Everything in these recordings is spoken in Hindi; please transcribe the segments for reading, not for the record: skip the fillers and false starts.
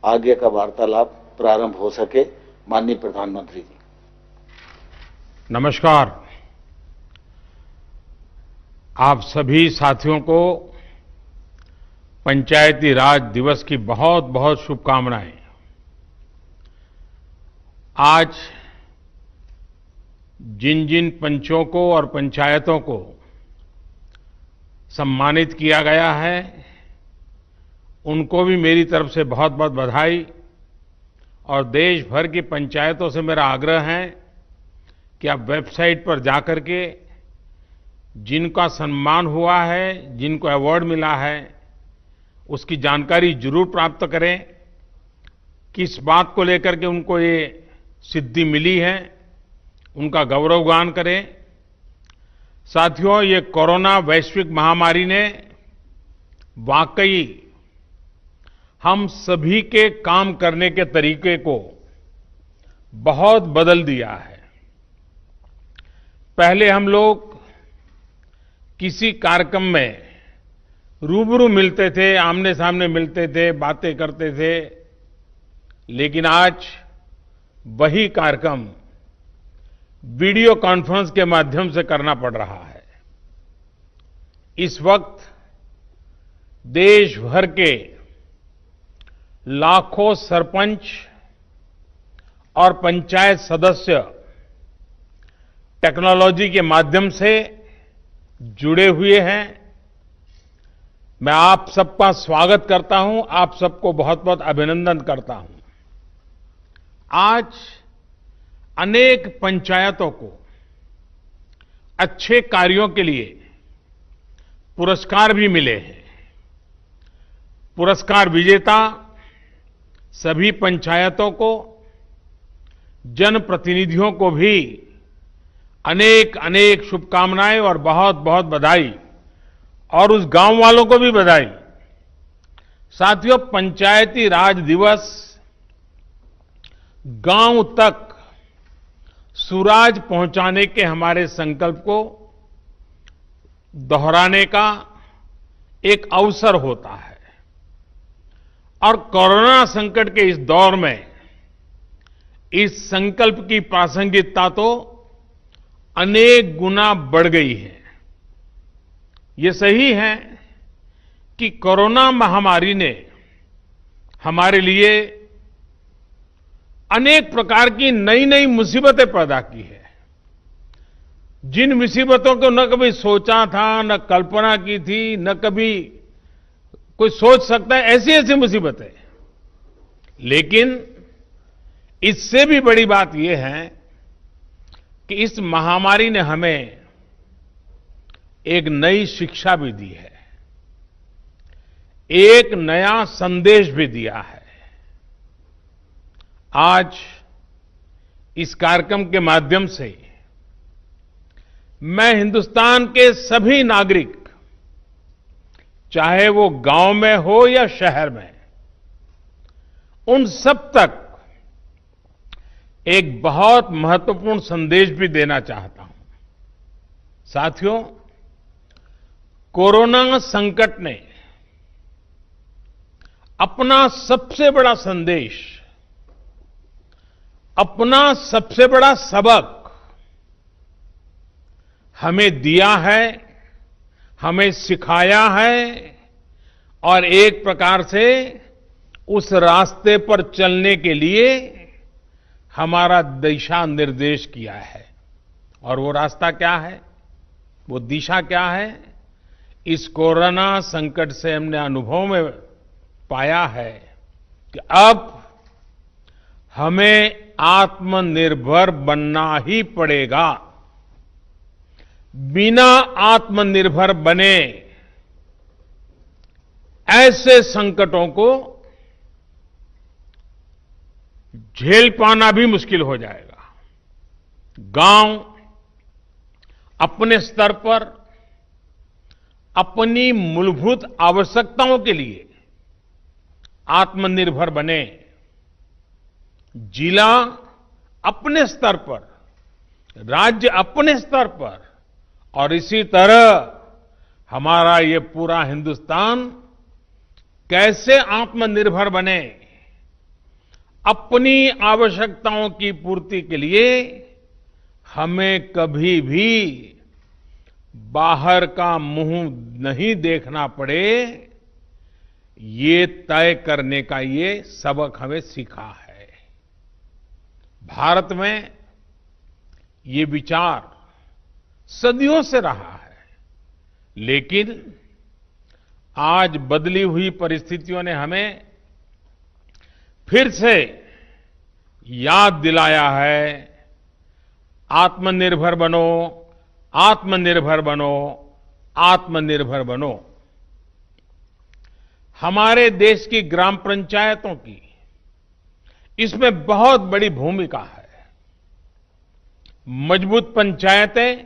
आगे का वार्तालाप प्रारंभ हो सके। माननीय प्रधानमंत्री जी। नमस्कार। आप सभी साथियों को पंचायती राज दिवस की बहुत बहुत शुभकामनाएं। आज जिन जिन पंचों को और पंचायतों को सम्मानित किया गया है, उनको भी मेरी तरफ से बहुत बहुत बधाई। और देश भर की पंचायतों से मेरा आग्रह है कि आप वेबसाइट पर जाकर के जिनका सम्मान हुआ है, जिनको अवार्ड मिला है, उसकी जानकारी जरूर प्राप्त करें। किस बात को लेकर के उनको ये सिद्धि मिली है, उनका गौरवगान करें। साथियों, ये कोरोना वैश्विक महामारी ने वाकई हम सभी के काम करने के तरीके को बहुत बदल दिया है। पहले हम लोग किसी कार्यक्रम में रूबरू मिलते थे, आमने सामने मिलते थे, बातें करते थे, लेकिन आज वही कार्यक्रम वीडियो कॉन्फ्रेंस के माध्यम से करना पड़ रहा है। इस वक्त देश भर के लाखों सरपंच और पंचायत सदस्य टेक्नोलॉजी के माध्यम से जुड़े हुए हैं। मैं आप सबका स्वागत करता हूं, आप सबको बहुत बहुत अभिनंदन करता हूं। आज अनेक पंचायतों को अच्छे कार्यों के लिए पुरस्कार भी मिले हैं। पुरस्कार विजेता सभी पंचायतों को, जनप्रतिनिधियों को भी अनेक अनेक शुभकामनाएं और बहुत बहुत बधाई, और उस गांव वालों को भी बधाई। साथियों, पंचायती राज दिवस गांव तक सुराज पहुंचाने के हमारे संकल्प को दोहराने का एक अवसर होता है। और कोरोना संकट के इस दौर में इस संकल्प की प्रासंगिकता तो अनेक गुना बढ़ गई है। ये सही है कि कोरोना महामारी ने हमारे लिए अनेक प्रकार की नई नई मुसीबतें पैदा की है। जिन मुसीबतों को न कभी सोचा था, न कल्पना की थी, न कभी कोई सोच सकता है, ऐसी ऐसी मुसीबतें। लेकिन इससे भी बड़ी बात यह है कि इस महामारी ने हमें एक नई शिक्षा भी दी है, एक नया संदेश भी दिया है। आज इस कार्यक्रम के माध्यम से मैं हिंदुस्तान के सभी नागरिक, चाहे वो गांव में हो या शहर में, उन सब तक एक बहुत महत्वपूर्ण संदेश भी देना चाहता हूं। साथियों, कोरोना संकट ने अपना सबसे बड़ा संदेश, अपना सबसे बड़ा सबक हमें दिया है, हमें सिखाया है, और एक प्रकार से उस रास्ते पर चलने के लिए हमारा दिशा निर्देश किया है। और वो रास्ता क्या है, वो दिशा क्या है? इस कोरोना संकट से हमने अनुभव में पाया है कि अब हमें आत्मनिर्भर बनना ही पड़ेगा। बिना आत्मनिर्भर बने ऐसे संकटों को झेल पाना भी मुश्किल हो जाएगा। गांव अपने स्तर पर अपनी मूलभूत आवश्यकताओं के लिए आत्मनिर्भर बने, जिला अपने स्तर पर, राज्य अपने स्तर पर, और इसी तरह हमारा ये पूरा हिंदुस्तान कैसे आत्मनिर्भर बने, अपनी आवश्यकताओं की पूर्ति के लिए हमें कभी भी बाहर का मुंह नहीं देखना पड़े, ये तय करने का ये सबक हमें सीखा है। भारत में ये विचार सदियों से रहा है, लेकिन आज बदली हुई परिस्थितियों ने हमें फिर से याद दिलाया है, आत्मनिर्भर बनो, आत्मनिर्भर बनो, आत्मनिर्भर बनो। हमारे देश की ग्राम पंचायतों की इसमें बहुत बड़ी भूमिका है। मजबूत पंचायतें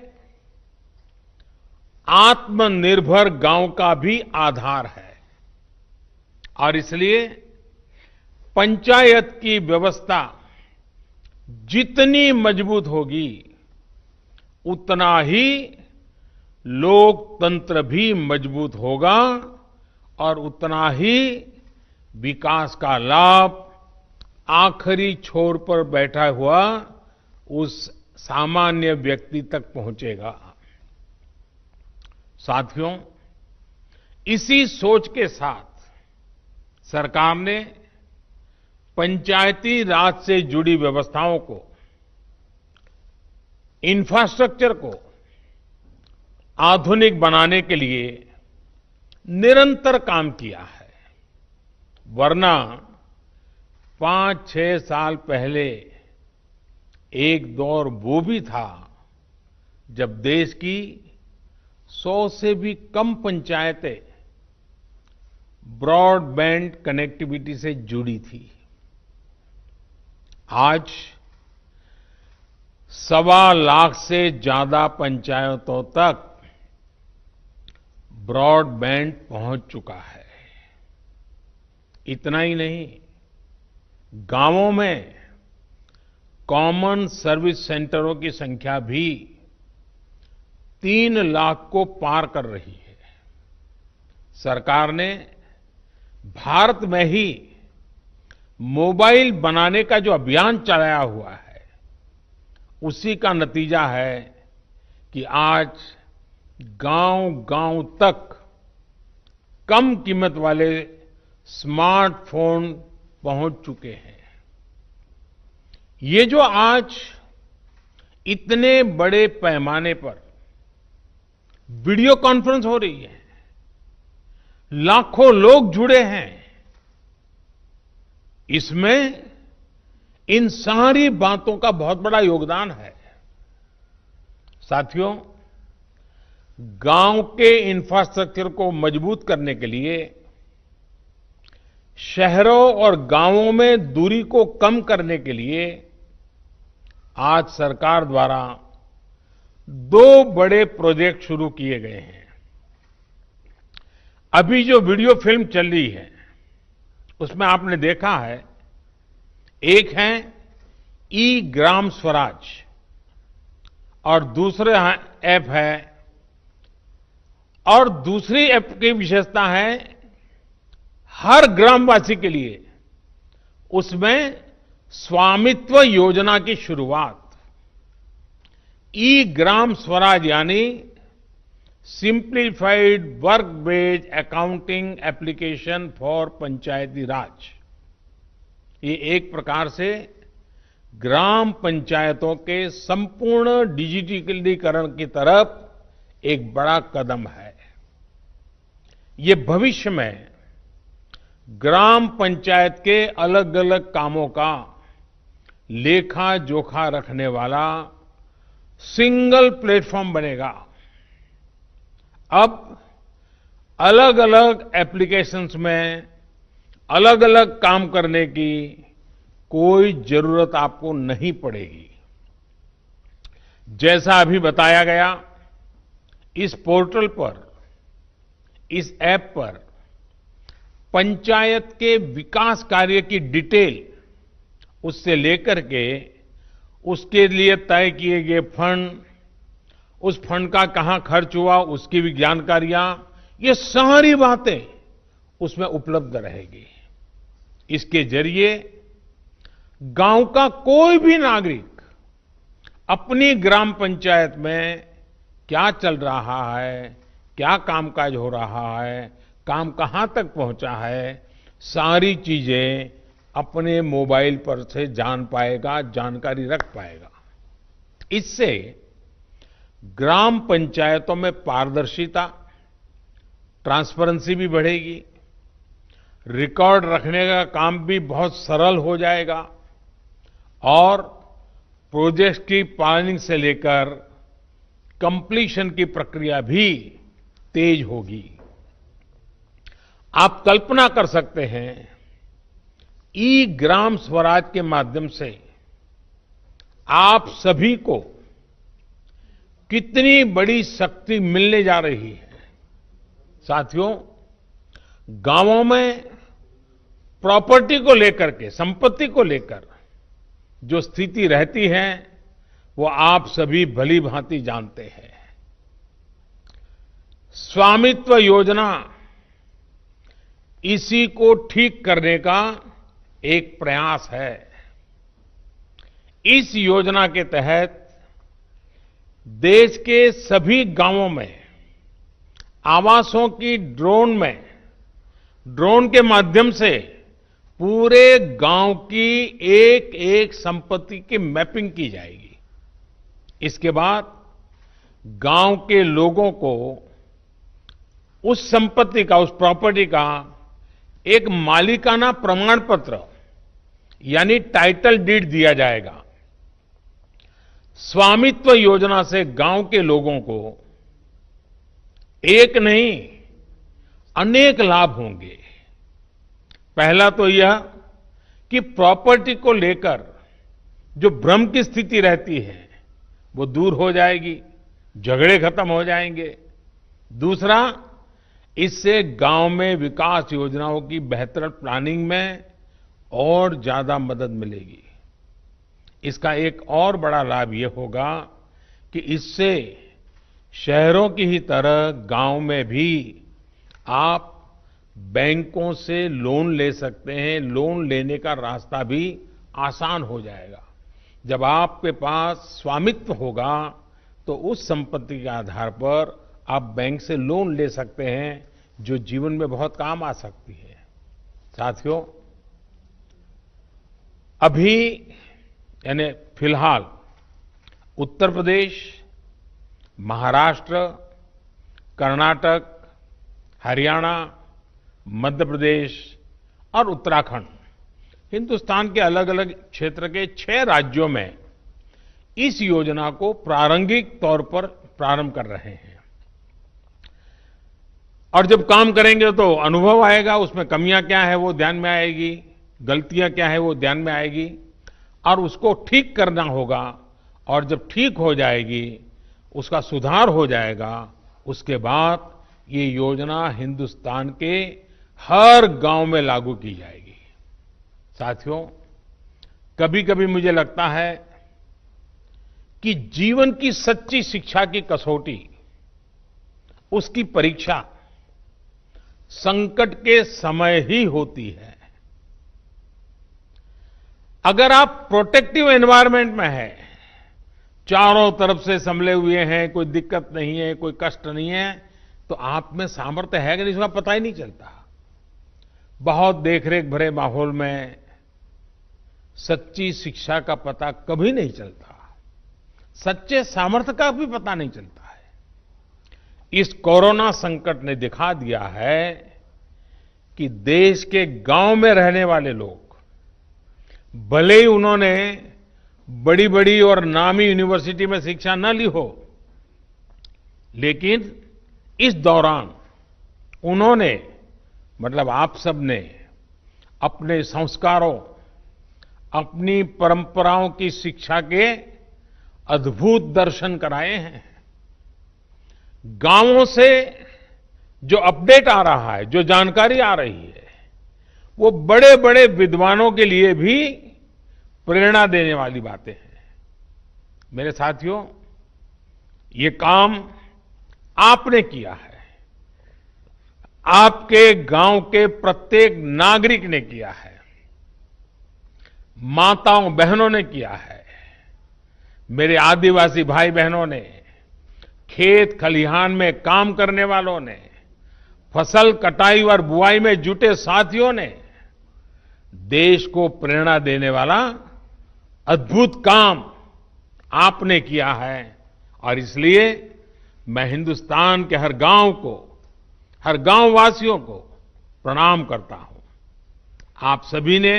आत्मनिर्भर गांव का भी आधार है और इसलिए पंचायत की व्यवस्था जितनी मजबूत होगी, उतना ही लोकतंत्र भी मजबूत होगा और उतना ही विकास का लाभ आखिरी छोर पर बैठा हुआ उस सामान्य व्यक्ति तक पहुंचेगा। साथियों, इसी सोच के साथ सरकार ने पंचायती राज से जुड़ी व्यवस्थाओं को, इंफ्रास्ट्रक्चर को आधुनिक बनाने के लिए निरंतर काम किया है। वरना 5-6 साल पहले एक दौर वो भी था जब देश की 100 से भी कम पंचायतें ब्रॉडबैंड कनेक्टिविटी से जुड़ी थी। आज 1.25 लाख से ज्यादा पंचायतों तक ब्रॉडबैंड पहुंच चुका है। इतना ही नहीं, गांवों में कॉमन सर्विस सेंटरों की संख्या भी 3 लाख को पार कर रही है। सरकार ने भारत में ही मोबाइल बनाने का जो अभियान चलाया हुआ है, उसी का नतीजा है कि आज गांव-गांव तक कम कीमत वाले स्मार्टफोन पहुंच चुके हैं। ये जो आज इतने बड़े पैमाने पर वीडियो कॉन्फ्रेंस हो रही है, लाखों लोग जुड़े हैं, इसमें इन सारी बातों का बहुत बड़ा योगदान है। साथियों, गांव के इंफ्रास्ट्रक्चर को मजबूत करने के लिए, शहरों और गांवों में दूरी को कम करने के लिए आज सरकार द्वारा 2 बड़े प्रोजेक्ट शुरू किए गए हैं। अभी जो वीडियो फिल्म चल रही है, उसमें आपने देखा है, एक है ई ग्राम स्वराज और दूसरा ऐप है, और दूसरी ऐप की विशेषता है हर ग्रामवासी के लिए उसमें स्वामित्व योजना की शुरुआत। ई ग्राम स्वराज यानी simplified work based accounting application for Panchayati Raj. ये एक प्रकार से ग्राम पंचायतों के संपूर्ण डिजिटलीकरण की तरफ एक बड़ा कदम है। ये भविष्य में ग्राम पंचायत के अलग अलग कामों का लेखा जोखा रखने वाला सिंगल प्लेटफॉर्म बनेगा। अब अलग अलग एप्लीकेशंस में अलग अलग काम करने की कोई जरूरत आपको नहीं पड़ेगी। जैसा अभी बताया गया, इस पोर्टल पर, इस ऐप पर पंचायत के विकास कार्य की डिटेल, उससे लेकर के उसके लिए तय किए गए फंड, उस फंड का कहां खर्च हुआ, उसकी भी जानकारियां, ये सारी बातें उसमें उपलब्ध रहेगी। इसके जरिए गांव का कोई भी नागरिक अपनी ग्राम पंचायत में क्या चल रहा है, क्या कामकाज हो रहा है, काम कहां तक पहुंचा है, सारी चीजें अपने मोबाइल पर से जान पाएगा, जानकारी रख पाएगा। इससे ग्राम पंचायतों में पारदर्शिता, ट्रांसपेरेंसी भी बढ़ेगी, रिकॉर्ड रखने का काम भी बहुत सरल हो जाएगा और प्रोजेक्ट की प्लानिंग से लेकर कंप्लीशन की प्रक्रिया भी तेज होगी। आप कल्पना कर सकते हैं, ई ग्राम स्वराज के माध्यम से आप सभी को कितनी बड़ी शक्ति मिलने जा रही है। साथियों, गांवों में प्रॉपर्टी को लेकर के, संपत्ति को लेकर जो स्थिति रहती है वो आप सभी भली भांति जानते हैं। स्वामित्व योजना इसी को ठीक करने का एक प्रयास है। इस योजना के तहत देश के सभी गांवों में आवासों की ड्रोन के माध्यम से पूरे गांव की एक एक संपत्ति की मैपिंग की जाएगी। इसके बाद गांव के लोगों को उस संपत्ति का, उस प्रॉपर्टी का एक मालिकाना प्रमाण पत्र यानी टाइटल डीड दिया जाएगा। स्वामित्व योजना से गांव के लोगों को एक नहीं अनेक लाभ होंगे। पहला तो यह कि प्रॉपर्टी को लेकर जो भ्रम की स्थिति रहती है वो दूर हो जाएगी, झगड़े खत्म हो जाएंगे। दूसरा, इससे गांव में विकास योजनाओं की बेहतर प्लानिंग में और ज्यादा मदद मिलेगी। इसका एक और बड़ा लाभ ये होगा कि इससे शहरों की ही तरह गांव में भी आप बैंकों से लोन ले सकते हैं। लोन लेने का रास्ता भी आसान हो जाएगा। जब आपके पास स्वामित्व होगा तो उस संपत्ति के आधार पर आप बैंक से लोन ले सकते हैं, जो जीवन में बहुत काम आ सकती है। साथियों, अभी यानी फिलहाल उत्तर प्रदेश, महाराष्ट्र, कर्नाटक, हरियाणा, मध्य प्रदेश और उत्तराखंड, हिंदुस्तान के अलग अलग क्षेत्र के 6 राज्यों में इस योजना को प्रारंभिक तौर पर प्रारंभ कर रहे हैं। और जब काम करेंगे तो अनुभव आएगा, उसमें कमियां क्या है वो ध्यान में आएगी, गलतियां क्या है वो ध्यान में आएगी और उसको ठीक करना होगा। और जब ठीक हो जाएगी, उसका सुधार हो जाएगा, उसके बाद ये योजना हिंदुस्तान के हर गांव में लागू की जाएगी। साथियों, कभी कभी मुझे लगता है कि जीवन की सच्ची शिक्षा की कसौटी, उसकी परीक्षा संकट के समय ही होती है। अगर आप प्रोटेक्टिव एनवायरनमेंट में हैं, चारों तरफ से संभले हुए हैं, कोई दिक्कत नहीं है, कोई कष्ट नहीं है, तो आप में सामर्थ्य है कि नहीं इसका पता ही नहीं चलता। बहुत देखरेख भरे माहौल में सच्ची शिक्षा का पता कभी नहीं चलता, सच्चे सामर्थ्य का भी पता नहीं चलता है। इस कोरोना संकट ने दिखा दिया है कि देश के गांव में रहने वाले लोग, भले ही उन्होंने बड़ी बड़ी और नामी यूनिवर्सिटी में शिक्षा न ली हो, लेकिन इस दौरान उन्होंने, मतलब आप सबने अपने संस्कारों, अपनी परंपराओं की शिक्षा के अद्भुत दर्शन कराए हैं। गांवों से जो अपडेट आ रहा है, जो जानकारी आ रही है, वो बड़े बड़े विद्वानों के लिए भी प्रेरणा देने वाली बातें हैं। मेरे साथियों, ये काम आपने किया है, आपके गांव के प्रत्येक नागरिक ने किया है। माताओं बहनों ने किया है। मेरे आदिवासी भाई बहनों ने, खेत खलिहान में काम करने वालों ने, फसल कटाई और बुआई में जुटे साथियों ने देश को प्रेरणा देने वाला अद्भुत काम आपने किया है। और इसलिए मैं हिंदुस्तान के हर गांव को, हर गांव वासियों को प्रणाम करता हूं। आप सभी ने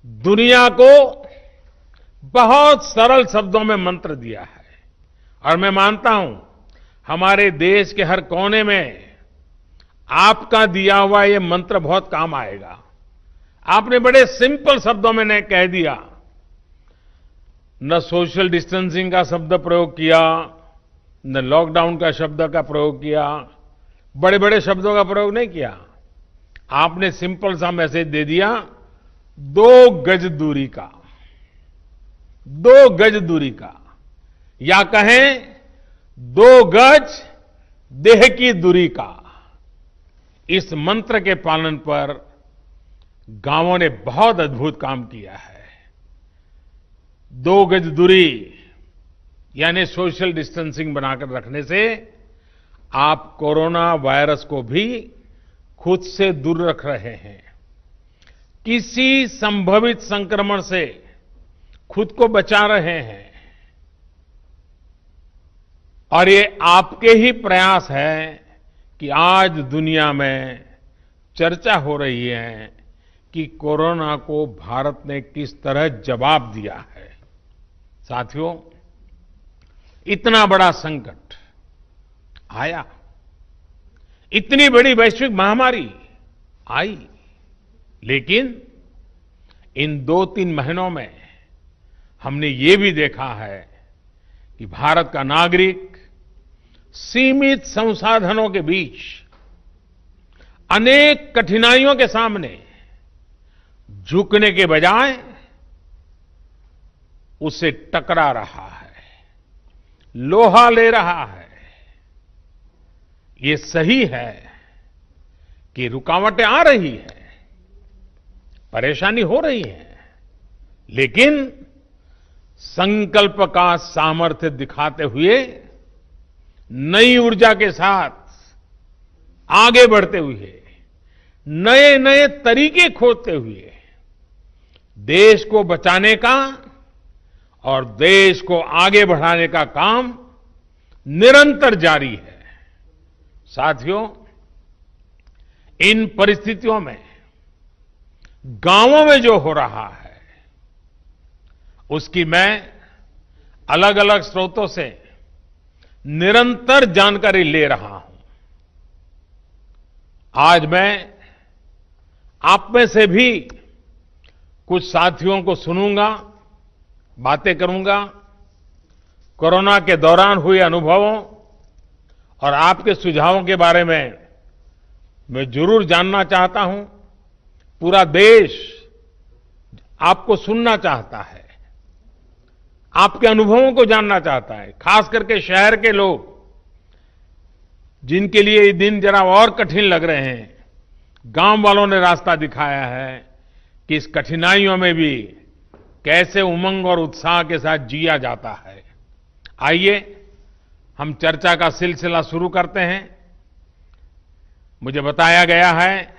दुनिया को बहुत सरल शब्दों में मंत्र दिया है और मैं मानता हूं हमारे देश के हर कोने में आपका दिया हुआ ये मंत्र बहुत काम आएगा। आपने बड़े सिंपल शब्दों में ने कह दिया, न सोशल डिस्टेंसिंग का शब्द प्रयोग किया, न लॉकडाउन का शब्द का प्रयोग किया, बड़े बड़े शब्दों का प्रयोग नहीं किया। आपने सिंपल सा मैसेज दे दिया, 2 गज दूरी का, 2 गज दूरी का, या कहें 2 गज देह की दूरी का। इस मंत्र के पालन पर गांवों ने बहुत अद्भुत काम किया है। 2 गज दूरी यानी सोशल डिस्टेंसिंग बनाकर रखने से आप कोरोना वायरस को भी खुद से दूर रख रहे हैं। किसी संभावित संक्रमण से खुद को बचा रहे हैं। और ये आपके ही प्रयास है कि आज दुनिया में चर्चा हो रही है कि कोरोना को भारत ने किस तरह जवाब दिया है। साथियों, इतना बड़ा संकट आया, इतनी बड़ी वैश्विक महामारी आई, लेकिन इन 2-3 महीनों में हमने ये भी देखा है कि भारत का नागरिक सीमित संसाधनों के बीच अनेक कठिनाइयों के सामने झुकने के बजाय उससे टकरा रहा है, लोहा ले रहा है। ये सही है कि रुकावटें आ रही है, परेशानी हो रही है, लेकिन संकल्प का सामर्थ्य दिखाते हुए नई ऊर्जा के साथ आगे बढ़ते हुए, नए नए तरीके खोजते हुए देश को बचाने का और देश को आगे बढ़ाने का काम निरंतर जारी है। साथियों, इन परिस्थितियों में गांवों में जो हो रहा है उसकी मैं अलग अलग स्रोतों से निरंतर जानकारी ले रहा हूं। आज मैं आप में से भी कुछ साथियों को सुनूंगा, बातें करूंगा, कोरोना के दौरान हुए अनुभवों और आपके सुझावों के बारे में मैं जरूर जानना चाहता हूं। पूरा देश आपको सुनना चाहता है, आपके अनुभवों को जानना चाहता है, खास करके शहर के लोग जिनके लिए ये दिन जरा और कठिन लग रहे हैं। गांव वालों ने रास्ता दिखाया है कि इस कठिनाइयों में भी कैसे उमंग और उत्साह के साथ जिया जाता है। आइए हम चर्चा का सिलसिला शुरू करते हैं। मुझे बताया गया है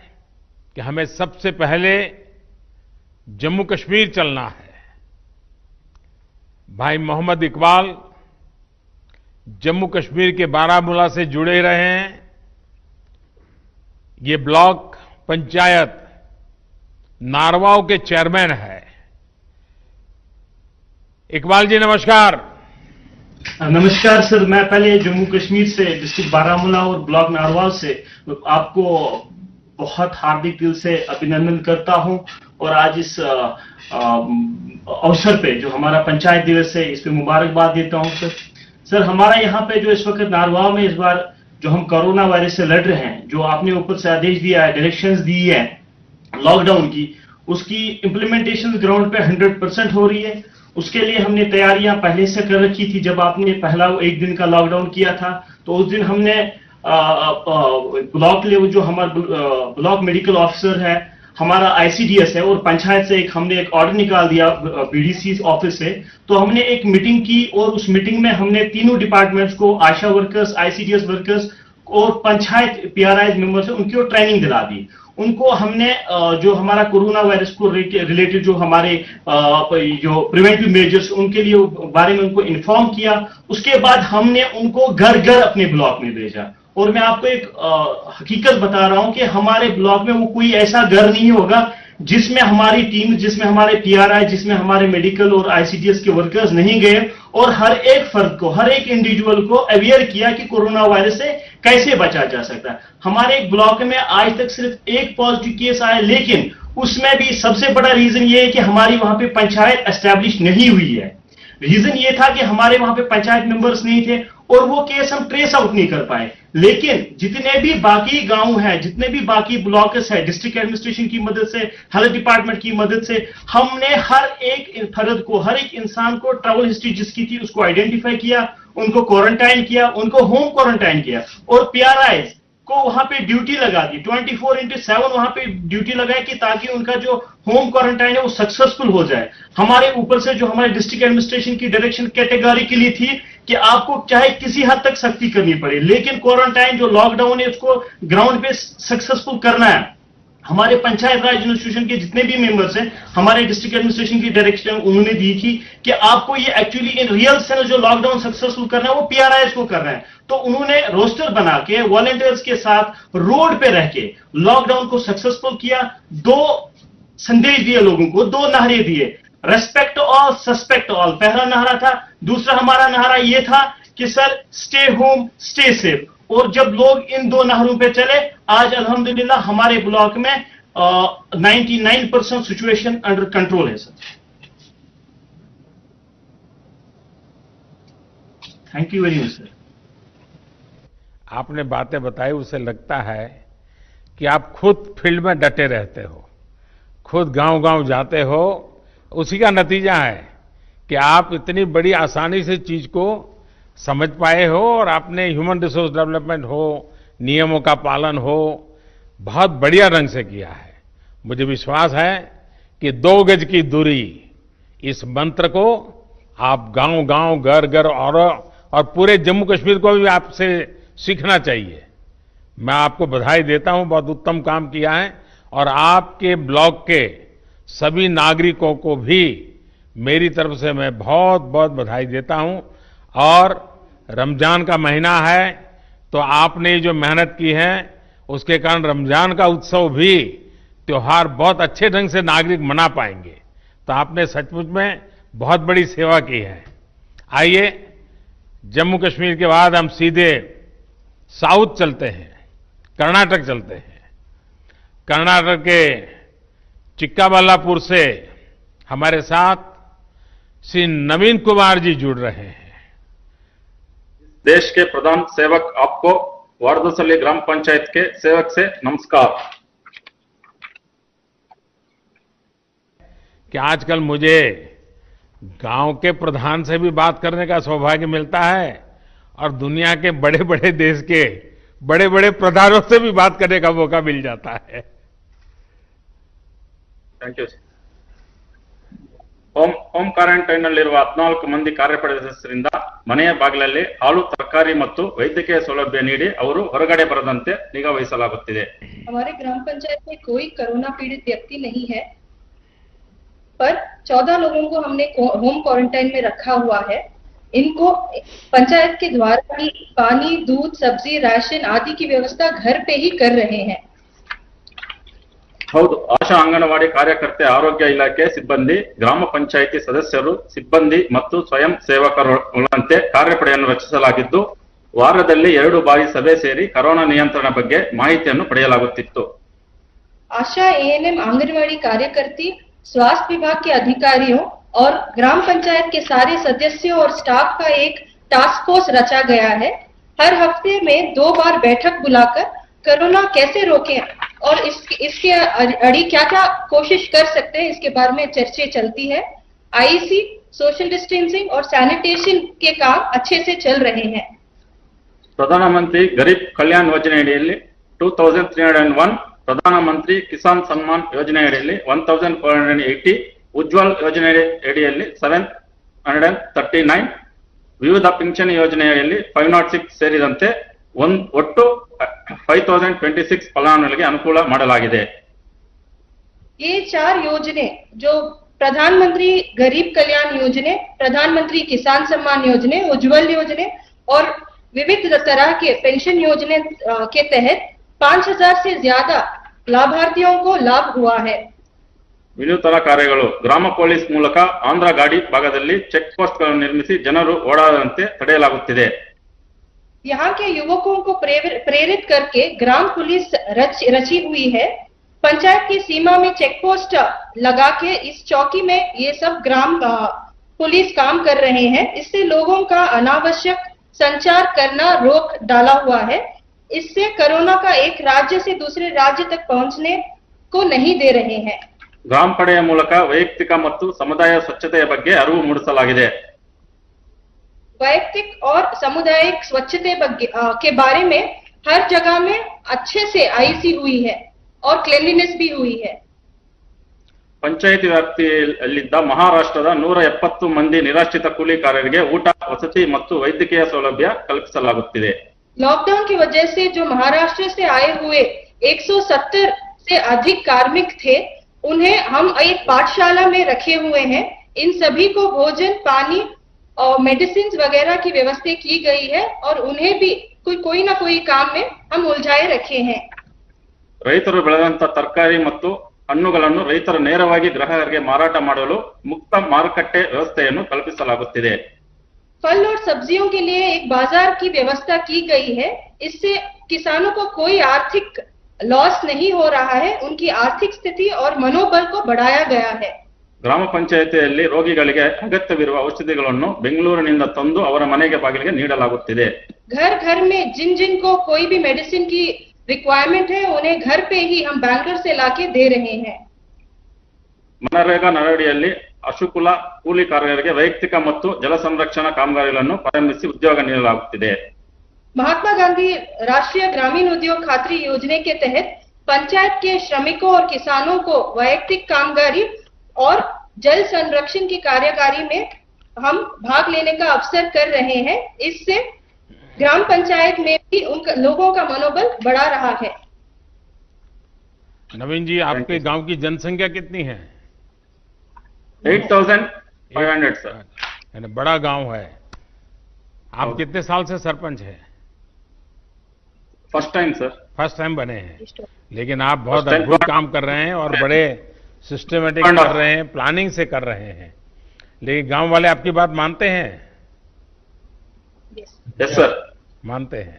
कि हमें सबसे पहले जम्मू कश्मीर चलना है। भाई मोहम्मद इकबाल जम्मू कश्मीर के बारामूला से जुड़े रहे हैं। ये ब्लॉक पंचायत नारवाव के चेयरमैन है। इकबाल जी नमस्कार। नमस्कार सर, मैं पहले जम्मू कश्मीर से डिस्ट्रिक्ट बारामूला और ब्लॉक नारवाव से आपको बहुत हार्दिक दिल से अभिनंदन करता हूं। और आज इस अवसर पे जो हमारा पंचायत दिवस है, इस पे मुबारकबाद देता हूं सर। सर, हमारा यहाँ पे जो इस वक्त नारवाव में इस बार जो हम कोरोना वायरस से लड़ रहे हैं, जो आपने ऊपर से आदेश दिया है, डायरेक्शंस दी है लॉकडाउन की, उसकी इम्प्लीमेंटेशन ग्राउंड पे 100% हो रही है। उसके लिए हमने तैयारियां पहले से कर रखी थी। जब आपने पहला 1 दिन का लॉकडाउन किया था तो उस दिन हमने ब्लॉक लेवल जो हमारा ब्लॉक मेडिकल ऑफिसर है, हमारा आईसीडीएस है और पंचायत से हमने एक ऑर्डर निकाल दिया बीडीसी ऑफिस से, तो हमने एक मीटिंग की और उस मीटिंग में हमने तीनों डिपार्टमेंट्स को, आशा वर्कर्स, आईसीडीएस वर्कर्स और पंचायत पीआरआई मेंबर्स, उनको ट्रेनिंग दिला दी। उनको हमने जो हमारा कोरोना वायरस को रिलेटेड जो हमारे जो प्रिवेंटिव मेजर्स उनके लिए बारे में उनको इन्फॉर्म किया। उसके बाद हमने उनको घर घर अपने ब्लॉक में भेजा। और मैं आपको एक हकीकत बता रहा हूं कि हमारे ब्लॉक में वो कोई ऐसा घर नहीं होगा जिसमें हमारी टीम, जिसमें हमारे पीआरआई, जिसमें हमारे मेडिकल और आईसीडीएस के वर्कर्स नहीं गए और हर एक फर्द को, हर एक इंडिविजुअल को अवेयर किया कि कोरोना वायरस से कैसे बचा जा सकता है। हमारे एक ब्लॉक में आज तक सिर्फ एक पॉजिटिव केस आया, लेकिन उसमें भी सबसे बड़ा रीजन ये है कि हमारी वहां पे पंचायत एस्टैब्लिश नहीं हुई है। रीजन ये था कि हमारे वहां पे पंचायत मेंबर्स नहीं थे और वो केस हम ट्रेस आउट नहीं कर पाए। लेकिन जितने भी बाकी गांव हैं, जितने भी बाकी ब्लॉक्स है, डिस्ट्रिक्ट एडमिनिस्ट्रेशन की मदद से, हेल्थ डिपार्टमेंट की मदद से, हमने हर एक फर्द को, हर एक इंसान को ट्रैवल हिस्ट्री जिसकी थी उसको आइडेंटिफाई किया, उनको क्वारंटाइन किया, उनको होम क्वारंटाइन किया और पीआरआई को वहां पे ड्यूटी लगा दी, 24/7 वहां पे ड्यूटी लगाई कि ताकि उनका जो होम क्वारंटाइन है वो सक्सेसफुल हो जाए। हमारे ऊपर से जो हमारे डिस्ट्रिक्ट एडमिनिस्ट्रेशन की डायरेक्शन कैटेगोरिकली थी कि आपको चाहे किसी हद तक सख्ती करनी पड़े, लेकिन क्वारंटाइन जो लॉकडाउन है उसको ग्राउंड पे सक्सेसफुल करना है। हमारे पंचायत राज इंस्टीट्यूशन के जितने भी मेंबर्स हैं, हमारे डिस्ट्रिक्ट एडमिनिस्ट्रेशन की डायरेक्शन उन्होंने दी थी कि आपको ये एक्चुअली इन रियल सेंस जो लॉकडाउन सक्सेसफुल करना है वो पीआरआईएस को करना है। तो उन्होंने रोस्टर बना के वॉलंटियर्स के साथ रोड पे रह के लॉकडाउन को सक्सेसफुल किया। 2 संदेश दिए लोगों को, 2 नारे दिए, रेस्पेक्ट ऑल, सस्पेक्ट ऑल, पहला नारा था। दूसरा हमारा नारा यह था कि sir stay home stay safe. और जब लोग इन 2 नारों पे चले, आज अल्हम्दुलिल्लाह हमारे ब्लॉक में 99% सिचुएशन अंडर कंट्रोल है sir. Thank you very much sir. आपने बातें बताई, उससे लगता है कि आप खुद फील्ड में डटे रहते हो, खुद गांव-गांव जाते हो। उसी का नतीजा है कि आप इतनी बड़ी आसानी से चीज को समझ पाए हो और आपने ह्यूमन रिसोर्स डेवलपमेंट हो, नियमों का पालन हो, बहुत बढ़िया ढंग से किया है। मुझे विश्वास है कि 2 गज की दूरी, इस मंत्र को आप गांव-गांव, घर-घर और पूरे जम्मू कश्मीर को भी आपसे सीखना चाहिए। मैं आपको बधाई देता हूं, बहुत उत्तम काम किया है। और आपके ब्लॉक के सभी नागरिकों को भी मेरी तरफ से मैं बहुत बहुत बधाई देता हूं। और रमजान का महीना है, तो आपने जो मेहनत की है उसके कारण रमजान का उत्सव भी, त्योहार बहुत अच्छे ढंग से नागरिक मना पाएंगे। तो आपने सचमुच में बहुत बड़ी सेवा की है। आइए, जम्मू कश्मीर के बाद हम सीधे साउथ चलते हैं, कर्नाटक चलते हैं। कर्नाटक के चिक्काबल्लापुर से हमारे साथ श्री नवीन कुमार जी जुड़ रहे हैं। देश के प्रधान सेवक आपको वारदसल्ली ग्राम पंचायत के सेवक से नमस्कार। कि आजकल मुझे गांव के प्रधान से भी बात करने का सौभाग्य मिलता है और दुनिया के बड़े बड़े देश के बड़े बड़े प्रधानों से भी बात करने का मौका मिल जाता है। Thank you. ಹೋಮ್ ಕ್ವಾರಂಟೈನ್ ನಲ್ಲಿರುವ 14 ಮಂದಿ ಕಾರ್ಯಪಡೆ ಸದಸ್ಯರಿಂದ ಮನೆಯ ಬಾಗಿಲಲ್ಲಿ ಹಾಲು, ತರಕಾರಿ ಮತ್ತು ವೈದ್ಯಕೀಯ ಸೌಲಭ್ಯ ನೀಡಿ ಅವರು ಹೊರಗಡೆ ಬರದಂತೆ ನಿಗಾ ವಹಿಸಲಾಗುತ್ತಿದೆ। हमारे ग्राम पंचायत में कोई कोरोना पीड़ित व्यक्ति नहीं है, पर 14 लोगों को हमने होम क्वारंटाइन में रखा हुआ है। इनको पंचायत के द्वारा ही पानी, दूध, सब्जी, राशन आदि की व्यवस्था घर पे ही कर रहे हैं। ಹೌದು, ಆಶಾ ಅಂಗನವಾಡಿ ಕಾರ್ಯಕರ್ತೆ, ಆರೋಗ್ಯ ಇಲಾಖೆ ಸಿಬ್ಬಂದಿ, ಗ್ರಾಮ ಪಂಚಾಯಿತಿ ಸದಸ್ಯರು, ಸಿಬ್ಬಂದಿ ಮತ್ತು ಸ್ವಯಂ ಸೇವಕರುಗಳಂತೆ ಕಾರ್ಯಪಡೆಯನ್ನು ರಚಿಸಲಾಗಿದ್ದು, ವಾರದಲ್ಲಿ 2 ಬಾರಿ ಸಭೆ ಸೇರಿ ಕೊರೋನಾ ನಿಯಂತ್ರಣ ಬಗ್ಗೆ ಮಾಹಿತಿಯನ್ನು ಪಡೆಯಲಾಗುತ್ತಿತ್ತು। आशा एएनएम आंगनवाड़ी कार्यकर्ती, स्वास्थ्य विभाग के अधिकारियों और ग्राम पंचायत के सारे सदस्यों और स्टाफ का एक टास्क फोर्स रचा गया है। हर हफ्ते में 2 बार बैठक बुलाकर कोरोना कैसे रोकें और इसके अड़ी क्या क्या कोशिश कर सकते हैं इसके बारे में चर्चा चलती है। आईसी, सोशल डिस्टेंसिंग और सैनिटेशन के काम अच्छे से चल रहे हैं। ಪ್ರಧಾನಮಂತ್ರಿ ಗರೀಬ್ ಕಲ್ಯಾಣ ಯೋಜನೆಯಡಿಯಲ್ಲಿ 2301 ಪ್ರಧಾನಮಂತ್ರಿ ಕಿಸಾನ್ ಸನ್ಮಾನ್ ಯೋಜನೆಯಡಿಯಲ್ಲಿ 1480, ಉಜ್ವಲ್ ಯೋಜನೆ ಅಡಿಯಲ್ಲಿ 739, ವಿವಿಧ ಪಿಂಚಣಿ ಯೋಜನೆಯಲ್ಲಿ 506 ಸೇರಿದಂತೆ ಒಟ್ಟು 5026 ಫಲಾನುಭವಿಗಳಿಗೆ ಅನುಕೂಲ ಮಾಡಲಾಗಿದೆ. ये 4 योजने जो प्रधानमंत्री गरीब कल्याण योजने, प्रधानमंत्री किसान सम्मान योजने, उज्जवल योजने और विविध तरह के पेंशन योजने के तहत 5000 से ज्यादा लाभार्थियों को लाभ हुआ है. ವಿನೂತನ ಕಾರ್ಯಗಳು ಗ್ರಾಮ ಪೊಲೀಸ್ ಮೂಲಕ ಆಂಧ್ರ ಗಾಡಿ ಭಾಗದಲ್ಲಿ ಚೆಕ್ ಪೋಸ್ಟ್ ಗಳನ್ನು ನಿರ್ಮಿಸಿ ಜನರು ಓಡಾಡದಂತೆ ತಡೆಯಲಾಗುತ್ತಿದೆ. यहाँ के युवकों को प्रेरित करके ग्राम पुलिस रची हुई है. पंचायत की सीमा में चेक पोस्ट लगा के इस चौकी में ये सब ग्राम पुलिस काम कर रहे हैं. इससे लोगों का अनावश्यक संचार करना रोक डाला हुआ है. इससे कोरोना का एक राज्य से दूसरे राज्य तक पहुंचने को नहीं दे रहे हैं. ಗ್ರಾಮ ಪಡೆಯ ಮೂಲಕ ವೈಯಕ್ತಿಕ ಮತ್ತು ಸಮುದಾಯ ಸ್ವಚ್ಛತೆಯ ಬಗ್ಗೆ ಅರಿವು ಮೂಡಿಸಲಾಗಿದೆ. वैयक्तिक और सामुदायिक स्वच्छता के बारे में हर जगह में अच्छे से आईसी हुई है और क्लीनलीनेस भी हुई है. ಪಂಚಾಯಿತಿ ವ್ಯಾಪ್ತಿಯಲ್ಲಿದ್ದ ಮಹಾರಾಷ್ಟ್ರದ 170 ಮಂದಿ ನಿರಾಶ್ರಿತ ಕೂಲಿಕಾರರಿಗೆ ಊಟ, ವಸತಿ ಮತ್ತು ವೈದ್ಯಕೀಯ ಸೌಲಭ್ಯ ಕಲ್ಪಿಸಲಾಗುತ್ತಿದೆ. लॉकडाउन की वजह से जो महाराष्ट्र से आए हुए 170 से अधिक कार्मिक थे, उन्हें हम एक पाठशाला में रखे हुए हैं. इन सभी को भोजन, पानी और मेडिसिन वगैरह की व्यवस्था की गई है और उन्हें भी कोई ना कोई काम में हम उलझाए रखे हैं. ರೈತರು ಬೆಳೆದಂತ ತರಕಾರಿ ಮತ್ತು ಹಣ್ಣುಗಳನ್ನು ರೈತರು ನೇರವಾಗಿ ಗ್ರಾಹಕರಿಗೆ ಮಾರಾಟ ಮಾಡಲು ಮುಕ್ತ ಮಾರುಕಟ್ಟೆ ವ್ಯವಸ್ಥೆಯನ್ನು ಕಲ್ಪಿಸಲಾಗುತ್ತಿದೆ. फल और सब्जियों के लिए एक बाजार की व्यवस्था की गई है. इससे किसानों को कोई आर्थिक लॉस नहीं हो रहा है. उनकी आर्थिक स्थिति और मनोबल को बढ़ाया गया है. ಗ್ರಾಮ ಪಂಚಾಯಿತಿಯಲ್ಲಿ ರೋಗಿಗಳಿಗೆ ಅಗತ್ಯವಿರುವ ಔಷಧಿಗಳನ್ನು ಬೆಂಗಳೂರಿನಿಂದ ತಂದು ಅವರ ಮನೆಗೆ ಬಾಗಿಲಿಗೆ ನೀಡಲಾಗುತ್ತಿದೆ. घर घर में जिन जिन को कोई भी मेडिसिन की रिक्वायरमेंट है, उन्हें घर पे ही हम बैंगलोर से लाके दे रहे हैं. ಮನರೇಗಾ ನರಡಿಯಲ್ಲಿ ಅಶುಕುಲ ಕೂಲಿಕಾರರಿಗೆ ವೈಯಕ್ತಿಕ ಮತ್ತು ಜಲ ಸಂರಕ್ಷಣಾ ಕಾಮಗಾರಿಗಳನ್ನು ಪ್ರಾರಂಭಿಸಿ ಉದ್ಯೋಗ ನೀಡಲಾಗುತ್ತಿದೆ. महात्मा गांधी राष्ट्रीय ग्रामीण उद्योग खातरी योजना के तहत पंचायत के श्रमिकों और किसानों को वैयक्तिक कामगारी और जल संरक्षण की कार्यकारी में हम भाग लेने का अवसर कर रहे हैं. इससे ग्राम पंचायत में भी उन लोगों का मनोबल बढ़ा रहा है. नवीन जी, आपके गांव की जनसंख्या कितनी है? 8500 सर. यानी बड़ा गांव है. आप कितने साल से सरपंच हैं? First time sir. First time बने हैं, लेकिन आप बहुत First time. अद्भुत काम कर रहे हैं और बड़े सिस्टमेटिक कर रहे हैं, प्लानिंग से कर रहे हैं. लेकिन गांव वाले आपकी बात मानते हैं? Yes sir. मानते हैं.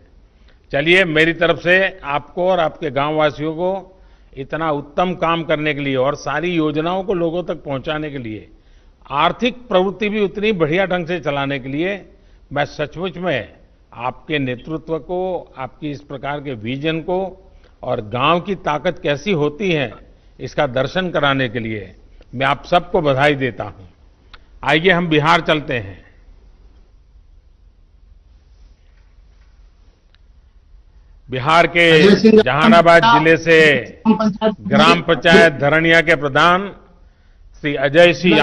चलिए, मेरी तरफ से आपको और आपके गांव वासियों को इतना उत्तम काम करने के लिए और सारी योजनाओं को लोगों तक पहुंचाने के लिए, आर्थिक प्रवृत्ति भी उतनी बढ़िया ढंग से चलाने के लिए मैं सचमुच में आपके नेतृत्व को, आपकी इस प्रकार के विजन को और गांव की ताकत कैसी होती है इसका दर्शन कराने के लिए मैं आप सबको बधाई देता हूं. आइए हम बिहार चलते हैं. बिहार के जहानाबाद जिले से ग्राम पंचायत धरणिया के प्रधान श्री अजय सिंह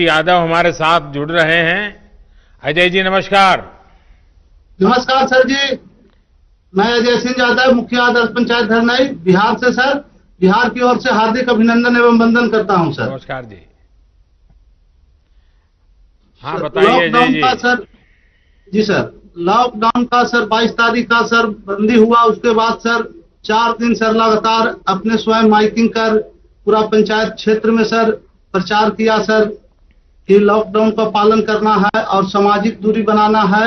यादव हमारे साथ जुड़ रहे हैं. अजय जी नमस्कार. नमस्कार सर जी, मैं अजय सिंह यादव, मुखिया आदर्श पंचायत धरनाई, बिहार से सर. बिहार की ओर से हार्दिक अभिनंदन एवं वंदन करता हूं सर. नमस्कार जी. हाँ बताइए अजय जी. सर जी सर, लॉकडाउन का सर 22 तारीख का सर बंदी हुआ. उसके बाद सर 4 दिन सर लगातार अपने स्वयं माइकिंग कर पूरा पंचायत क्षेत्र में सर प्रचार किया सर कि लॉकडाउन का पालन करना है और सामाजिक दूरी बनाना है.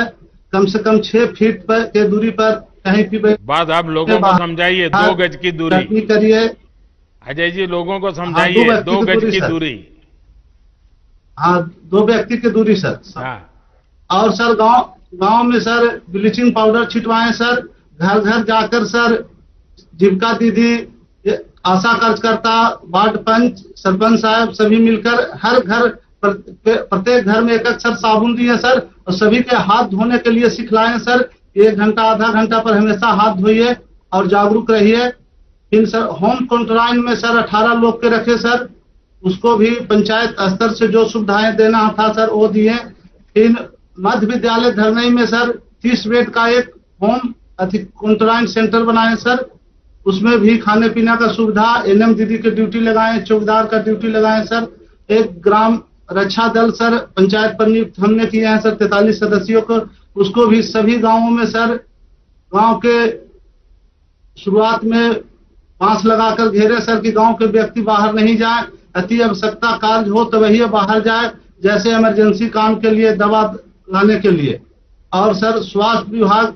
कम से कम 6 फीट के दूरी पर कहीं भी बात आप लोगों को समझाइए. 2 गज की दूरी करिए. अजय जी लोगों को समझाइए. 2 गज की दूरी. हाँ, 2 व्यक्ति की दूरी सर. हाँ. और सर गांव में सर ब्लीचिंग पाउडर छिटवाएं सर. घर घर जाकर सर जीविका दीदी, आशा कार्यकर्ता, वार्ड पंच, सरपंच साहब सभी मिलकर हर घर प्रत्येक घर में एक सर साबुन दिए सर और सभी के हाथ धोने के लिए सिखलाएं सर. 1 घंटा आधा घंटा पर हमेशा हाथ धोइए और जागरूक रहिए। फिर सर होम क्वारंटाइन में सर 18 लोग के रखे सर, उसको भी पंचायत स्तर से जो सुविधाएं देना था सर वो दिए। फिर मध्य विद्यालय धरनई में सर 30 बेड का एक होम क्वारंटाइन सेंटर बनाए सर, उसमें भी खाने पीने का सुविधा, एनएम दीदी की ड्यूटी लगाए, चौकीदार का ड्यूटी लगाए सर। एक ग्राम रक्षा दल सर पंचायत पर नियुक्त हमने किए हैं सर 43 सदस्यों को, उसको भी सभी गांवों में सर गांव के शुरुआत में बांस लगाकर घेरे सर कि गांव के व्यक्ति बाहर नहीं जाए, अति आवश्यकता कार्य हो तो वही बाहर जाए, जैसे इमरजेंसी काम के लिए दवा लाने के लिए। और सर स्वास्थ्य विभाग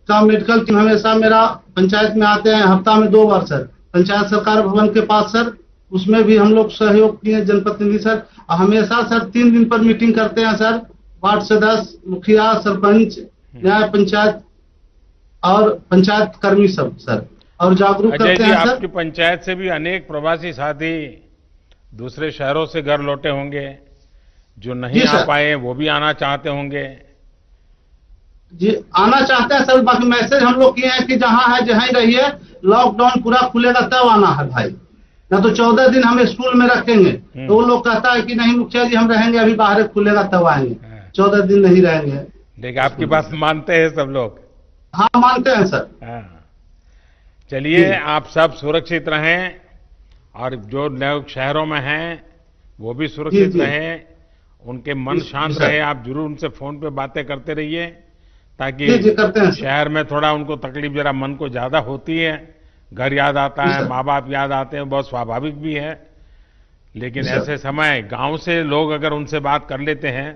का मेडिकल टीम हमेशा मेरा पंचायत में आते हैं, हफ्ता में 2 बार सर पंचायत सरकार भवन के पास सर, उसमें भी हम लोग सहयोग किए जनप्रतिनिधि सर। हमेशा सर 3 दिन पर मीटिंग करते हैं सर, वार्ड सदस्य, मुखिया, सरपंच, न्याय पंचायत और पंचायत कर्मी सब सर, और जागरूक करते हैं सर। आपकी पंचायत से भी अनेक प्रवासी साथी दूसरे शहरों से घर लौटे होंगे, जो नहीं आ पाए वो भी आना चाहते होंगे। जी आना चाहते हैं सर, बाकी मैसेज हम लोग किए हैं कि जहां है जहां ही रहिए, लॉकडाउन पूरा खुलेगा तब आना है भाई, ना तो 14 दिन हम स्कूल में रखेंगे। तो वो लोग कहता है कि नहीं मुखिया जी हम रहेंगे, अभी बाहर खुलेगा तब आएंगे, 14 दिन नहीं रहेंगे। देखिए आपकी बात मानते हैं सब लोग। हाँ मानते हैं सर। हाँ चलिए, आप सब सुरक्षित रहें और जो लोग शहरों में हैं वो भी सुरक्षित रहें, उनके मन शांत रहे। आप जरूर उनसे फोन पे बातें करते रहिए, ताकि शहर में थोड़ा उनको तकलीफ जरा मन को ज्यादा होती है, घर याद आता है, माँ बाप याद आते हैं, बहुत स्वाभाविक भी है। लेकिन ऐसे समय गांव से लोग अगर उनसे बात कर लेते हैं